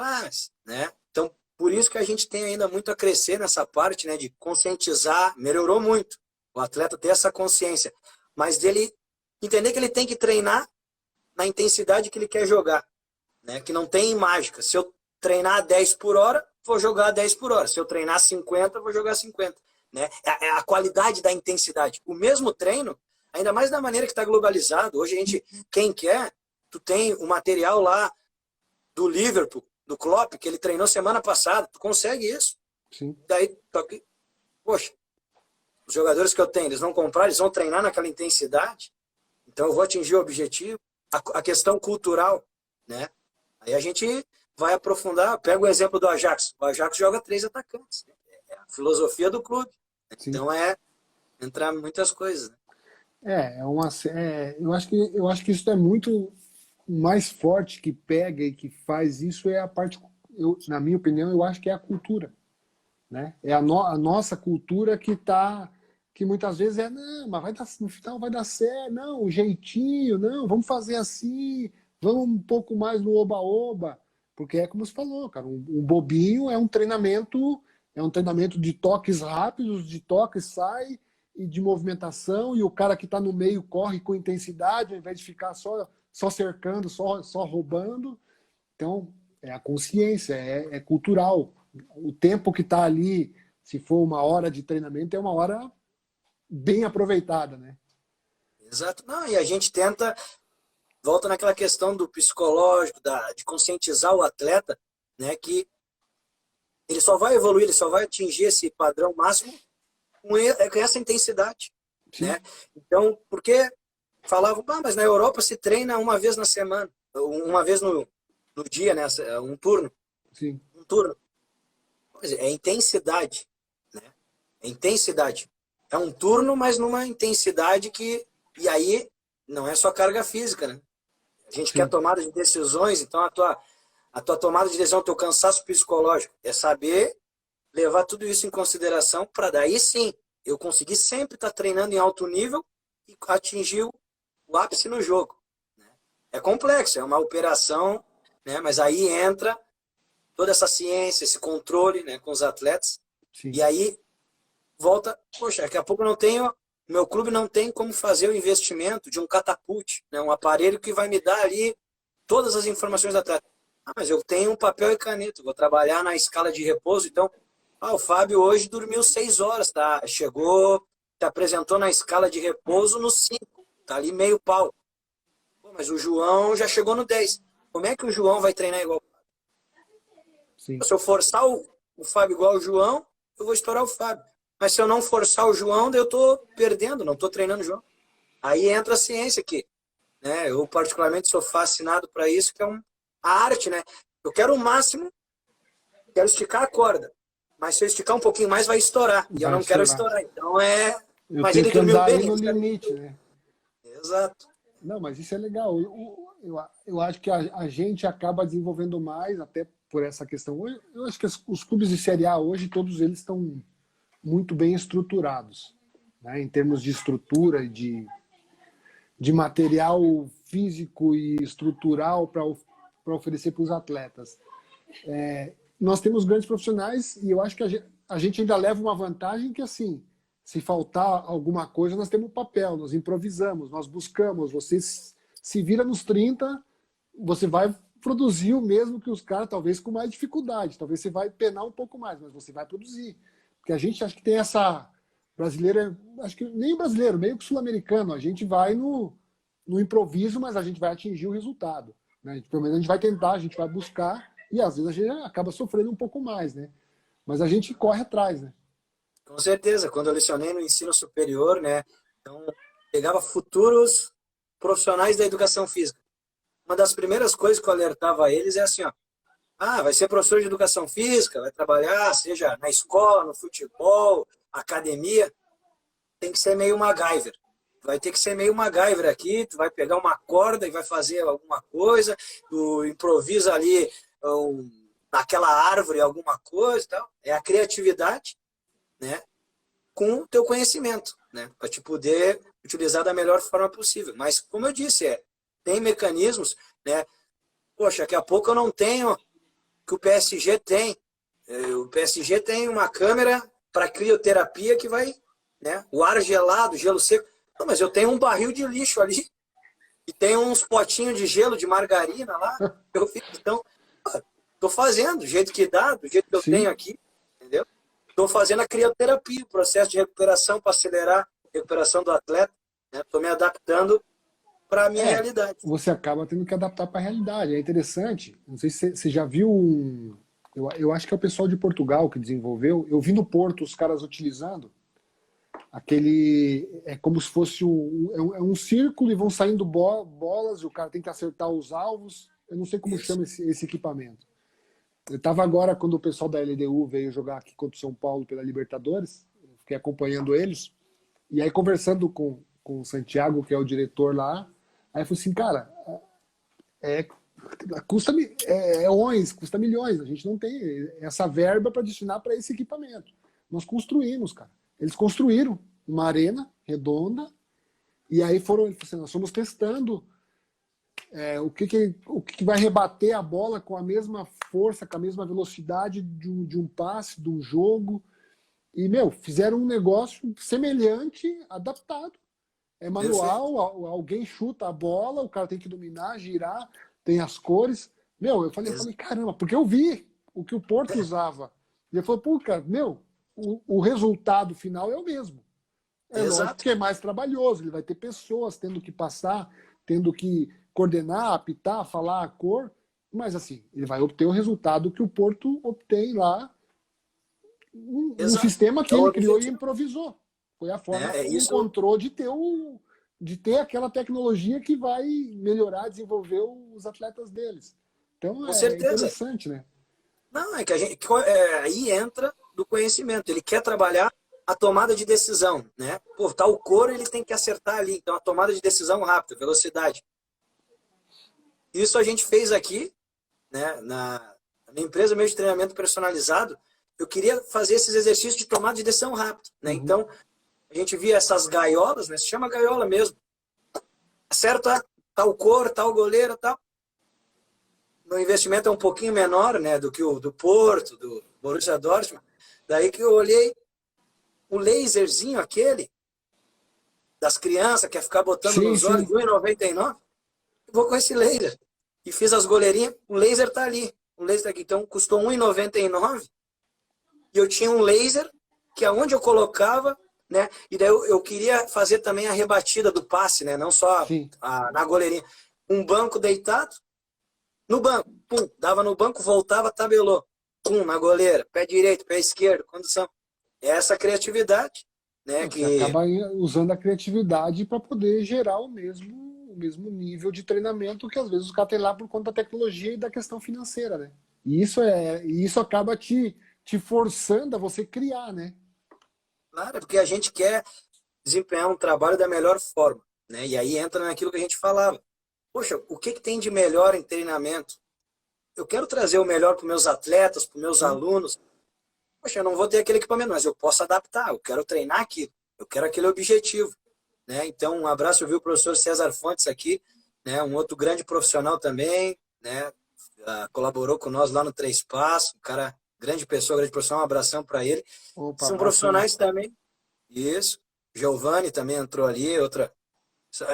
né? Então, por isso que a gente tem ainda muito a crescer nessa parte, né, de conscientizar, melhorou muito. O atleta ter essa consciência, mas dele entender que ele tem que treinar na intensidade que ele quer jogar, né? Que não tem mágica. Se eu treinar 10 por hora, vou jogar 10 por hora. Se eu treinar 50, vou jogar 50. Né? É a qualidade da intensidade. O mesmo treino, ainda mais da maneira que está globalizado. Hoje a gente, quem quer, tu tem o material lá do Liverpool, do Klopp, que ele treinou semana passada. Tu consegue isso. Sim. Daí, poxa, os jogadores que eu tenho, eles vão comprar, eles vão treinar naquela intensidade. Então eu vou atingir o objetivo. A questão cultural, né? Aí a gente vai aprofundar. Pega o exemplo do Ajax. O Ajax joga 3 atacantes. Né? É a filosofia do clube. Sim. Então entrar muitas coisas. Né? Eu acho que isso é muito mais forte que pega e que faz isso é a parte, na minha opinião, eu acho que é a cultura, né? É a nossa cultura que muitas vezes não, mas no final vai dar certo, não, o jeitinho, não, vamos fazer assim, vamos um pouco mais no oba-oba, porque é como você falou, cara, um bobinho é um treinamento de toques rápidos, de toque sai e de movimentação, e o cara que está no meio corre com intensidade, ao invés de ficar só cercando, só roubando. Então, é a consciência, é cultural. O tempo que está ali, se for 1 hora de treinamento, é 1 hora bem aproveitada, né? Exato. Não, e a gente tenta, volta naquela questão do psicológico, de conscientizar o atleta, né, que ele só vai evoluir, ele só vai atingir esse padrão máximo com essa intensidade. Né? Então, porque falavam, mas na Europa se treina 1 vez na semana, 1 vez no dia, né? Um turno. Sim. Um turno. É intensidade. Né? É intensidade. É um turno, mas numa intensidade que. E aí, não é só carga física, né? A gente Sim. quer tomada de decisões, então a tua tomada de decisão, o teu cansaço psicológico, é saber levar tudo isso em consideração para daí sim eu conseguir sempre estar treinando em alto nível e atingir o ápice no jogo. Né? É complexo, é uma operação, né? Mas aí entra toda essa ciência, esse controle, né, com os atletas. Sim. E aí volta, poxa, daqui a pouco eu não tenho, meu clube não tem como fazer o investimento de um catapult, né, um aparelho que vai me dar ali todas as informações do atleta. Mas eu tenho um papel e caneta, vou trabalhar na escala de repouso, então o Fábio hoje dormiu 6 horas, tá? Chegou, te apresentou na escala de repouso no 5, tá ali meio pau. Mas o João já chegou no 10. Como é que o João vai treinar igual? Sim. Se eu forçar o Fábio igual o João, eu vou estourar o Fábio. Mas se eu não forçar o João, daí eu tô perdendo, não tô treinando o João. Aí entra a ciência aqui, né? Eu particularmente sou fascinado para isso, que é a arte, né? Eu quero o máximo, quero esticar a corda. Mas se eu esticar um pouquinho mais, vai estourar. E eu Vai não quero estourar. estourar. Então é. Eu Mas tenho ele que dormiu andar bem. ali no limite, né? Exato. Não, mas isso é legal. Eu acho que a gente acaba desenvolvendo mais, até por essa questão. Eu acho que os clubes de Série A hoje, todos eles estão muito bem estruturados, né? Em termos de estrutura e de material físico e estrutural para oferecer para os atletas. Nós temos grandes profissionais e eu acho que a gente ainda leva uma vantagem que, assim, se faltar alguma coisa, nós temos papel, nós improvisamos, nós buscamos. Você se vira nos 30, você vai produzir o mesmo que os caras, talvez com mais dificuldade. Talvez você vai penar um pouco mais, mas você vai produzir. Porque a gente acha que tem essa... Brasileiro, acho que nem brasileiro, meio que sul-americano. A gente vai no improviso, mas a gente vai atingir o resultado, né? Pelo menos a gente vai tentar, a gente vai buscar e às vezes a gente acaba sofrendo um pouco mais, né? Mas a gente corre atrás, né? Com certeza. Quando eu lecionei no ensino superior, né? Então, pegava futuros profissionais da educação física. Uma das primeiras coisas que eu alertava a eles é assim, ó. Ah, vai ser professor de educação física, vai trabalhar, seja na escola, no futebol, academia, tem que ser meio MacGyver. Vai ter que ser meio MacGyver aqui, tu vai pegar uma corda e vai fazer alguma coisa, tu improvisa ali naquela árvore alguma coisa e tal. É a criatividade, né, com o teu conhecimento, né, para te poder utilizar da melhor forma possível. Mas, como eu disse, tem mecanismos, né, poxa, daqui a pouco eu não tenho que o PSG tem. O PSG tem uma câmera para crioterapia que vai, né, o ar gelado, gelo seco. Não, mas eu tenho um barril de lixo ali e tem uns potinhos de gelo de margarina lá. Eu fiz, então, estou fazendo do jeito que dá, do jeito que eu tenho Sim. aqui, entendeu? Estou fazendo a crioterapia, o processo de recuperação para acelerar a recuperação do atleta. Estou me adaptando para a minha realidade. Você acaba tendo que adaptar para a realidade. É interessante. Não sei se você já viu um. Eu acho que é o pessoal de Portugal que desenvolveu. Eu vi no Porto os caras utilizando aquele. É como se fosse um círculo e vão saindo bolas e o cara tem que acertar os alvos. Eu não sei como Isso. chama esse equipamento. Eu estava agora, quando o pessoal da LDU veio jogar aqui contra o São Paulo pela Libertadores, eu fiquei acompanhando eles, e aí conversando com o Santiago, que é o diretor lá, aí eu falei assim, cara, é, custa custa milhões, a gente não tem essa verba para destinar para esse equipamento. Nós construímos, cara. Eles construíram uma arena redonda, e aí foram, assim, nós fomos testando o que vai rebater a bola com a mesma força, com a mesma velocidade de um passe, de um jogo. E, fizeram um negócio semelhante, adaptado. É Perfeito. manual, alguém chuta a bola, o cara tem que dominar, girar, tem as cores. Eu falei, caramba, porque eu vi o que o Porto usava. E eu falei, pô, cara, o resultado final é o mesmo. É lógico Exato. que é mais trabalhoso, ele vai ter pessoas tendo que passar, tendo que coordenar, apitar, falar a cor, mas assim, ele vai obter o resultado que o Porto obtém lá, um Exato. sistema que É o ele criou e objetivo. improvisou. Foi a forma É que ele isso. encontrou de ter aquela tecnologia que vai melhorar, desenvolver os atletas deles. Então Com é certeza. interessante, né? Não, é que a gente aí entra do conhecimento. Ele quer trabalhar a tomada de decisão, né? Por tal cor ele tem que acertar ali. Então a tomada de decisão rápida, velocidade. Isso a gente fez aqui, né? Na minha empresa, meio de treinamento personalizado, eu queria fazer esses exercícios de tomada de decisão rápido, né? Uhum. Então a gente via essas gaiolas, né? Se chama gaiola mesmo. Acerta tal cor, tal goleiro, tal. No investimento é um pouquinho menor, né, do que o do Porto, do Borussia Dortmund. Daí que eu olhei o laserzinho aquele das crianças, quer ficar botando Sim, nos olhos, sim. de 1,99, vou com esse laser. E fiz as goleirinhas, o laser tá ali. O laser tá aqui. Então custou 1,99 e eu tinha um laser que aonde eu colocava, né? E daí eu queria fazer também a rebatida do passe, né? Não só Sim. na goleirinha. um banco deitado, no banco, pum, dava no banco, voltava, tabelou, pum, na goleira, pé direito, pé esquerdo, condução. É essa criatividade, né, Você que, acaba usando a criatividade para poder gerar o mesmo nível de treinamento que às vezes os caras têm lá por conta da tecnologia e da questão financeira, né? E isso acaba te forçando a você criar, né? claro, é porque a gente quer desempenhar um trabalho da melhor forma, né? E aí entra naquilo que a gente falava. Poxa, o que que tem de melhor em treinamento? Eu quero trazer o melhor para os meus atletas, para os meus Sim. alunos. Poxa, eu não vou ter aquele equipamento, mas eu posso adaptar. Eu quero treinar aqui. Eu quero aquele objetivo, né? Então, um abraço, eu vi o professor César Fontes aqui, né? Um outro grande profissional também, né? Colaborou com nós lá no Três Passos, um cara, grande pessoa, grande profissional, um abração para ele. Opa, São bacana. profissionais também. Isso. Giovanni também entrou ali, outra.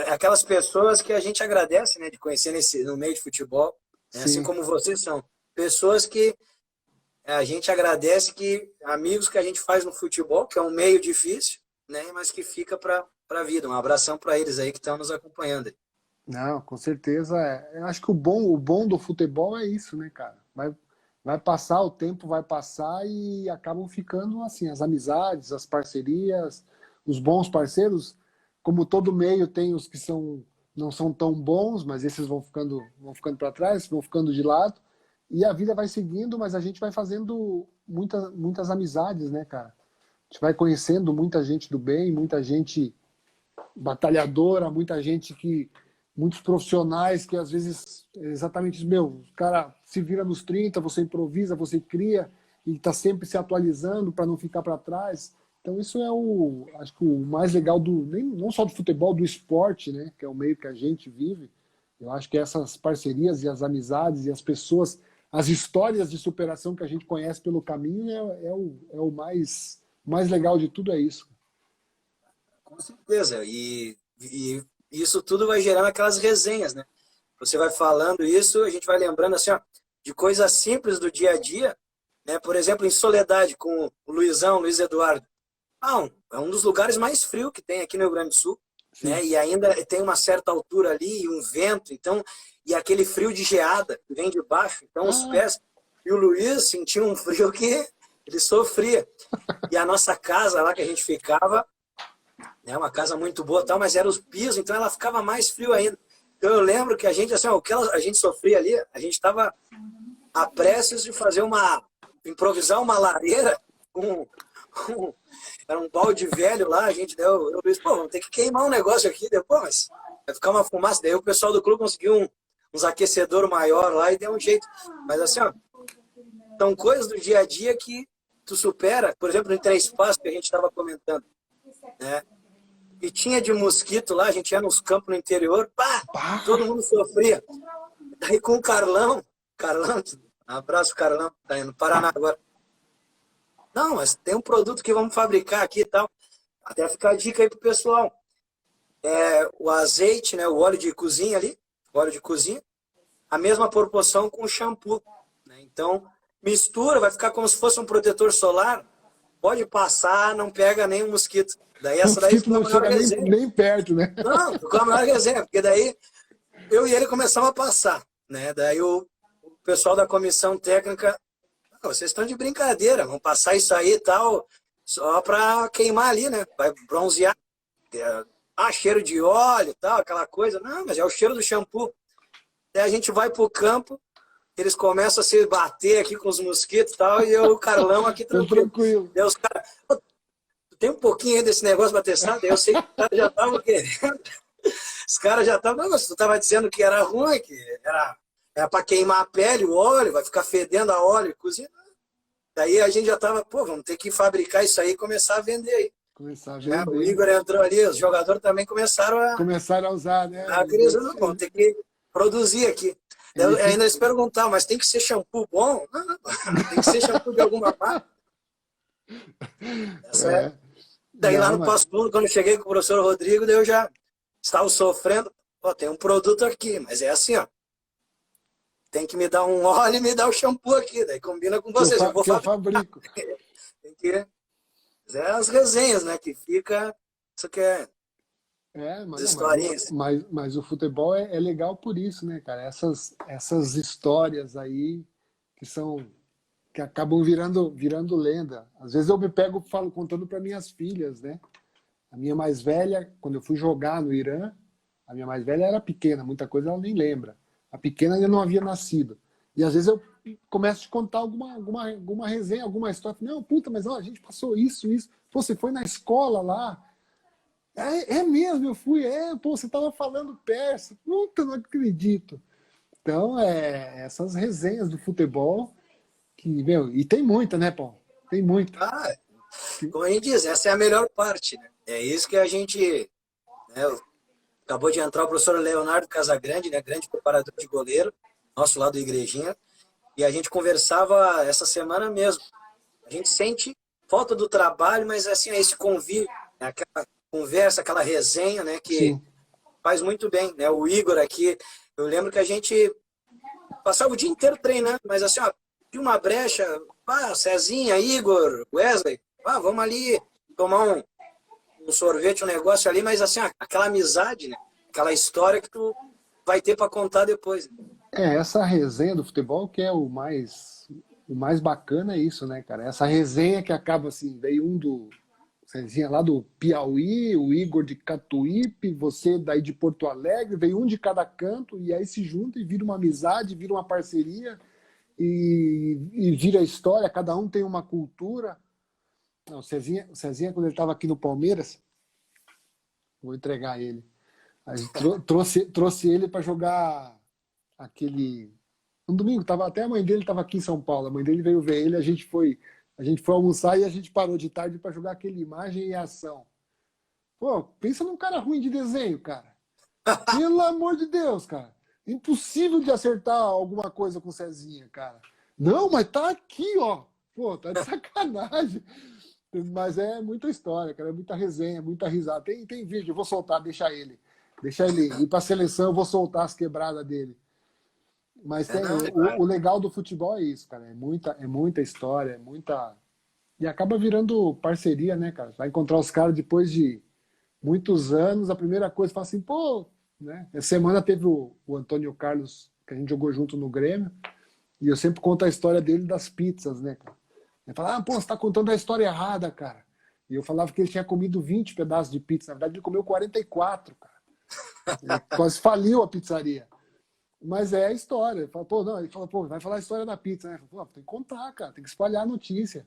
Aquelas pessoas que a gente agradece, né, de conhecer no meio de futebol, né? Assim Sim. como vocês são. Pessoas que a gente agradece, que amigos que a gente faz no futebol, que é um meio difícil, né, mas que fica para a vida. Um abração para eles aí que estão nos acompanhando. Não, com certeza. Eu acho que o bom do futebol é isso, né, cara? Vai passar, o tempo vai passar e acabam ficando assim, as amizades, as parcerias, os bons parceiros. Como todo meio tem os que não são tão bons, mas esses vão ficando para trás, vão ficando de lado. E a vida vai seguindo, mas a gente vai fazendo muitas, muitas amizades, né, cara? A gente vai conhecendo muita gente do bem, muita gente batalhadora, muitos profissionais que às vezes exatamente isso, meu, o cara se vira nos 30, você improvisa, você cria e está sempre se atualizando para não ficar para trás. Então isso acho que o mais legal não só do futebol, do esporte, né, que é o meio que a gente vive. Eu acho que essas parcerias e as amizades e as pessoas, as histórias de superação que a gente conhece pelo caminho é o mais legal de tudo é isso. Com certeza. E isso tudo vai gerando aquelas resenhas, né? Você vai falando isso, a gente vai lembrando assim, ó, de coisas simples do dia a dia, né? Por exemplo, em Soledade, com o Luizão, Luiz Eduardo. É um dos lugares mais frios que tem aqui no Rio Grande do Sul, Sim. né? E ainda tem uma certa altura ali, e um vento, então, e aquele frio de geada que vem de baixo, então os Ah, pés. E o Luiz sentia um frio que ele sofria. E a nossa casa lá que a gente ficava, né, uma casa muito boa, tal, mas era os pisos, então ela ficava mais frio ainda. Então eu lembro que a gente, assim, o que a gente sofria ali, a gente estava a prestes de fazer improvisar uma lareira com era um balde velho lá, a gente deu, eu disse, pô, vamos ter que queimar um negócio aqui depois, mas vai ficar uma fumaça. Daí o pessoal do clube conseguiu uns aquecedor maior lá e deu um jeito. Mas assim, ó, são coisas do dia a dia que tu supera, por exemplo, em Três Passos que a gente estava comentando, né? E tinha de mosquito lá, a gente ia nos campos no interior, pá, todo pá, mundo sofria. Daí com o Carlão, um abraço Carlão, tá aí no Paraná agora. Não, mas tem um produto que vamos fabricar aqui e tal. Até ficar a dica aí pro pessoal. O azeite, né, o óleo de cozinha ali, óleo de cozinha, a mesma proporção com o shampoo, né? Então, mistura, vai ficar como se fosse um protetor solar. Pode passar, não pega nenhum mosquito. Daí o essa daí mosquito ficou a não melhor chega nem, resenha. nem perto, né? Não, ficou a melhor resenha, porque daí eu e ele começamos a passar, né? Daí o pessoal da comissão técnica, vocês estão de brincadeira, vão passar isso aí e tal, só para queimar ali, né? Vai bronzear. Cheiro de óleo e tal, aquela coisa. Não, mas é o cheiro do shampoo. Daí a gente vai pro campo, eles começam a se bater aqui com os mosquitos e tal, e eu, o Carlão aqui Tô tranquilo. tranquilo. Daí os caras, tem um pouquinho aí desse negócio para testar? Daí eu sei que os caras já estavam querendo. Os caras já estavam, não, mas tu estava dizendo que era ruim, que era para queimar a pele, o óleo, vai ficar fedendo a óleo, cozinha. Daí a gente já estava, pô, vamos ter que fabricar isso aí e começar a vender aí. Começar a O vender. Igor entrou ali, os jogadores também começaram Começaram a usar, né? crise, não, vamos ter que produzir aqui. Ele Ainda fica. eles perguntavam, mas tem que ser shampoo bom? Não, tem que ser shampoo de alguma marca. Essa é. É, Daí lá não, no mas Passo Fundo, quando eu cheguei com o professor Rodrigo, daí eu já estava sofrendo. Pô, tem um produto aqui, mas é assim, ó. Tem que me dar um óleo e me dar o shampoo aqui. Daí combina com vocês. Eu vou que eu fabricar. fabrico. Tem que. É as resenhas, né? Que fica. Isso que é. as Não, historinhas. mas o futebol é legal por isso, né, cara? Essas histórias aí que são que acabam virando lenda. Às vezes eu me pego contando para minhas filhas, né? A minha mais velha, quando eu fui jogar no Irã, a minha mais velha era pequena, muita coisa ela nem lembra. A pequena ainda não havia nascido. E às vezes eu começo a te contar alguma resenha, alguma história. Não, puta, mas ó, a gente passou isso, isso. Pô, você foi na escola lá. É mesmo, eu fui. Pô, você tava falando persa. Puta, não acredito. Então, essas resenhas do futebol que, meu, e tem muita, né, Paulo? Tem muita. Ah, como a gente diz, essa é a melhor parte, né? É isso que a gente, né, acabou de entrar o professor Leonardo Casagrande, né, grande preparador de goleiro, nosso lá do Igrejinha, e a gente conversava essa semana mesmo. A gente sente falta do trabalho, mas assim, é esse convívio, né, aquela conversa, aquela resenha, né, que Sim. faz muito bem, né? O Igor aqui, eu lembro que a gente passava o dia inteiro treinando, mas assim, ó, tinha uma brecha, Cezinha, Igor, Wesley, vamos ali tomar um sorvete, um negócio ali, mas assim, aquela amizade, né? Aquela história que tu vai ter para contar depois. Essa resenha do futebol que é o mais bacana é isso, né, cara? Essa resenha que acaba assim, veio um do Cezinha lá do Piauí, o Igor de Catuípe, você daí de Porto Alegre, veio um de cada canto e aí se junta e vira uma amizade, vira uma parceria e vira história, cada um tem uma cultura. Não, o Cezinha, quando ele estava aqui no Palmeiras, vou entregar ele. A gente trouxe ele para jogar aquele. Um domingo, até a mãe dele estava aqui em São Paulo. A mãe dele veio ver ele, a gente foi almoçar e a gente parou de tarde para jogar aquele imagem e ação. Pô, pensa num cara ruim de desenho, cara. Pelo amor de Deus, cara. Impossível de acertar alguma coisa com o Cezinha, cara. Não, mas tá aqui, ó. Pô, tá de sacanagem. Mas é muita história, cara. É muita resenha, muita risada. Tem vídeo, eu vou soltar, deixar ele. Deixar ele ir pra seleção, eu vou soltar as quebradas dele. Mas É, tem, não, o legal do futebol é isso, cara. É muita história, é muita. E acaba virando parceria, né, cara? Vai encontrar os caras depois de muitos anos, a primeira coisa fala assim, pô, né? Essa semana teve o Antônio Carlos, que a gente jogou junto no Grêmio, e eu sempre conto a história dele das pizzas, né, cara? Ele fala, pô, você tá contando a história errada, cara. E eu falava que ele tinha comido 20 pedaços de pizza. Na verdade, ele comeu 44, cara. Ele quase faliu a pizzaria. Mas é a história. Ele fala, pô, não, ele fala, pô, vai falar a história da pizza, né? Pô, tem que contar, cara, tem que espalhar a notícia.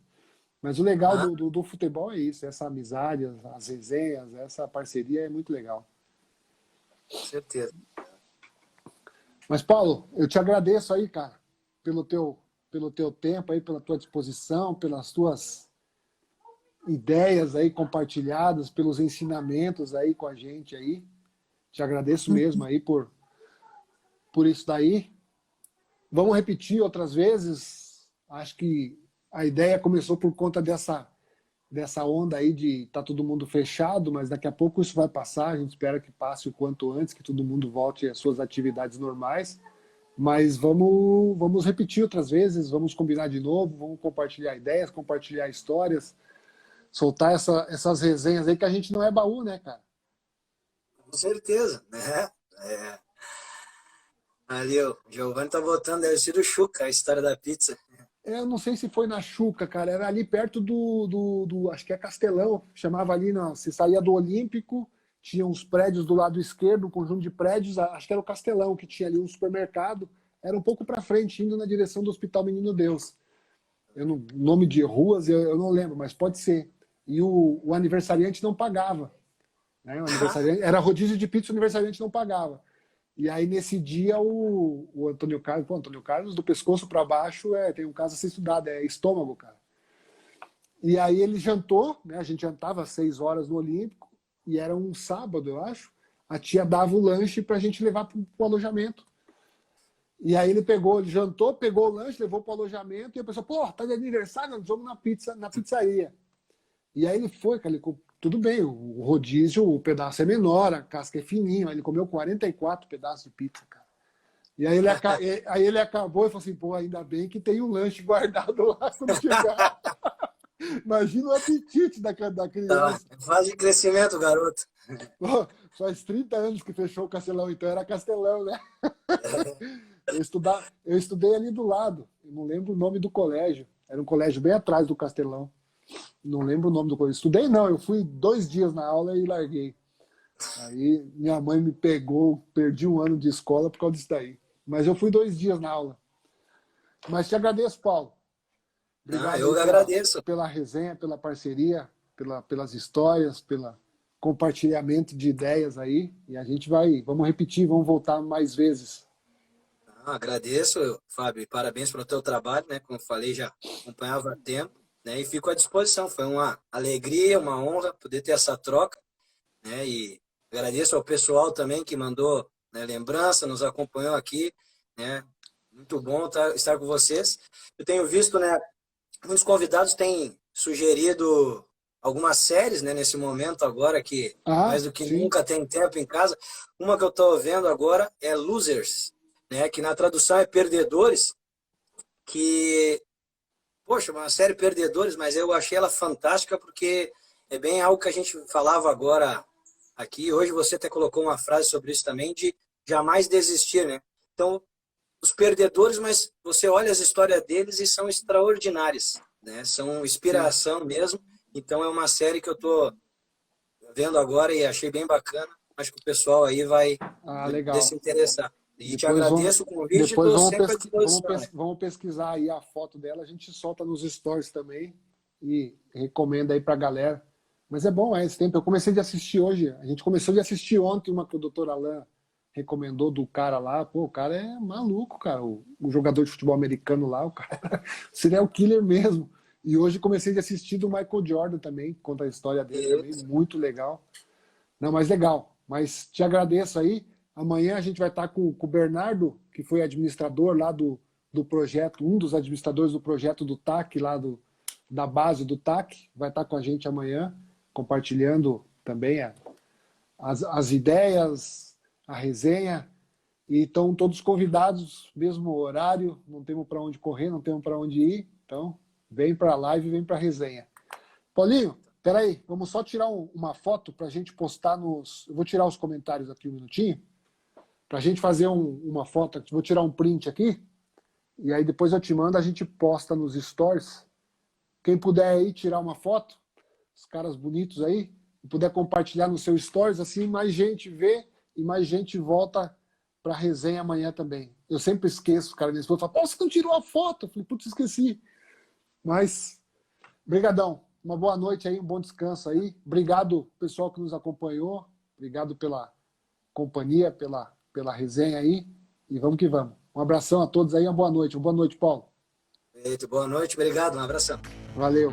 Mas o legal ah, do futebol é isso, essa amizade, as resenhas, essa parceria é muito legal. com certeza. Mas, Paulo, eu te agradeço aí, cara, pelo teu tempo aí, pela tua disposição, pelas tuas ideias aí compartilhadas, pelos ensinamentos aí com a gente aí. Te agradeço mesmo aí por isso daí. Vamos repetir outras vezes. Acho que a ideia começou por conta dessa onda aí de tá todo mundo fechado, mas daqui a pouco isso vai passar. A gente espera que passe o quanto antes, que todo mundo volte às suas atividades normais. Mas vamos repetir outras vezes, vamos combinar de novo, vamos compartilhar ideias, compartilhar histórias, soltar essas resenhas aí que a gente não é baú, né, cara? Com certeza, né? É, ali, o Giovanni tá botando, deve ser o Chuca, a história da pizza. Eu não sei se foi na Xuca, cara, era ali perto acho que é Castelão, chamava ali, você saía do Olímpico, tinha uns prédios do lado esquerdo, um conjunto de prédios, acho que era o Castelão, que tinha ali um supermercado, era um pouco para frente, indo na direção do Hospital Menino Deus. Nome de ruas eu não lembro, mas pode ser. E o aniversariante não pagava. Né? O aniversariante, era rodízio de pizza, o aniversariante não pagava. E aí, nesse dia, o Antônio Carlos, Antônio Carlos, do pescoço para baixo, tem um caso a ser estudado, é estômago, cara. E aí ele jantou, né? A gente jantava às 6 horas no Olímpico, e era um sábado, eu acho. A tia dava o lanche para a gente levar para o alojamento. E aí ele jantou, pegou o lanche, levou para o alojamento, e a pessoa, pô, tá de aniversário, nós vamos na pizzaria. E aí ele foi, cara, tudo bem, o rodízio, o pedaço é menor, a casca é fininha, ele comeu 44 pedaços de pizza, cara. E aí ele acabou e falou assim, pô, ainda bem que tem um lanche guardado lá quando chegar. Imagina o apetite da Tá, criança. fase de crescimento, garoto. faz 30 anos que fechou o Castelão, então era Castelão, né? Eu estudei ali do lado, eu não lembro o nome do colégio. Era um colégio bem atrás do Castelão. Não lembro o nome do colégio. Estudei não, eu fui 2 dias na aula e larguei. Aí minha mãe me pegou, perdi 1 ano de escola por causa disso daí. Mas eu fui 2 dias na aula. Mas te agradeço, Paulo. Obrigado Eu aí agradeço. pela resenha, pela parceria, pelas histórias, pelo compartilhamento de ideias aí. E a gente vamos repetir, vamos voltar mais vezes. Agradeço, Fábio, e parabéns pelo teu trabalho, né? Como eu falei, já acompanhava há tempo, né? E fico à disposição. Foi uma alegria, uma honra poder ter essa troca, né? E agradeço ao pessoal também que mandou, né, lembrança, nos acompanhou aqui, né? Muito bom estar com vocês. Eu tenho visto, né? Muitos convidados têm sugerido algumas séries, né? Nesse momento agora que mais do que Sim. nunca tem tempo em casa. Uma que eu estou vendo agora é Losers, né? Que na tradução é Perdedores, que, poxa, uma série Perdedores, mas eu achei ela fantástica porque é bem algo que a gente falava agora aqui. Hoje você até colocou uma frase sobre isso também, de jamais desistir, né? Então, os perdedores, mas você olha as histórias deles e são extraordinárias, né? São inspiração mesmo. Então, é uma série que eu estou vendo agora e achei bem bacana. Acho que o pessoal aí vai poder se Legal. interessar. E te Depois agradeço o convite e depois estou sempre à disposição, né? vamos pesquisar aí a foto dela, a gente solta nos stories também e recomenda aí pra galera. Mas é bom, esse tempo. Eu comecei de assistir hoje, a gente começou de assistir ontem uma que o Dr. Alain recomendou do cara lá. Pô, o cara é maluco, cara. O jogador de futebol americano lá, o cara serial killer mesmo. E hoje comecei de assistir do Michael Jordan também, conta a história dele também, muito legal. Não, mas legal. Mas te agradeço aí. Amanhã a gente vai estar com o Bernardo, que foi administrador lá do projeto, um dos administradores do projeto do TAC, lá da base do TAC. Vai estar com a gente amanhã, compartilhando também as ideias, a resenha. E estão todos convidados, mesmo horário, não temos para onde correr, não temos para onde ir. Então, vem para a live, vem para a resenha. Paulinho, peraí, vamos só tirar uma foto para a gente postar nos... Eu vou tirar os comentários aqui 1 minutinho, para a gente fazer uma foto. Vou tirar um print aqui, e aí depois eu te mando, a gente posta nos stories. Quem puder aí tirar uma foto, os caras bonitos aí, e puder compartilhar no seu stories, assim mais gente vê e mais gente volta para a resenha amanhã também. Eu sempre esqueço, cara, minha esposa fala, pô, você não tirou a foto? Eu falei, putz, esqueci. Mas, brigadão. Uma boa noite aí, um bom descanso aí. Obrigado, pessoal que nos acompanhou. Obrigado pela companhia, pela resenha aí. E vamos que vamos. Um abração a todos aí, uma boa noite. Uma boa noite, Paulo. Boa noite, obrigado, um abração. Valeu.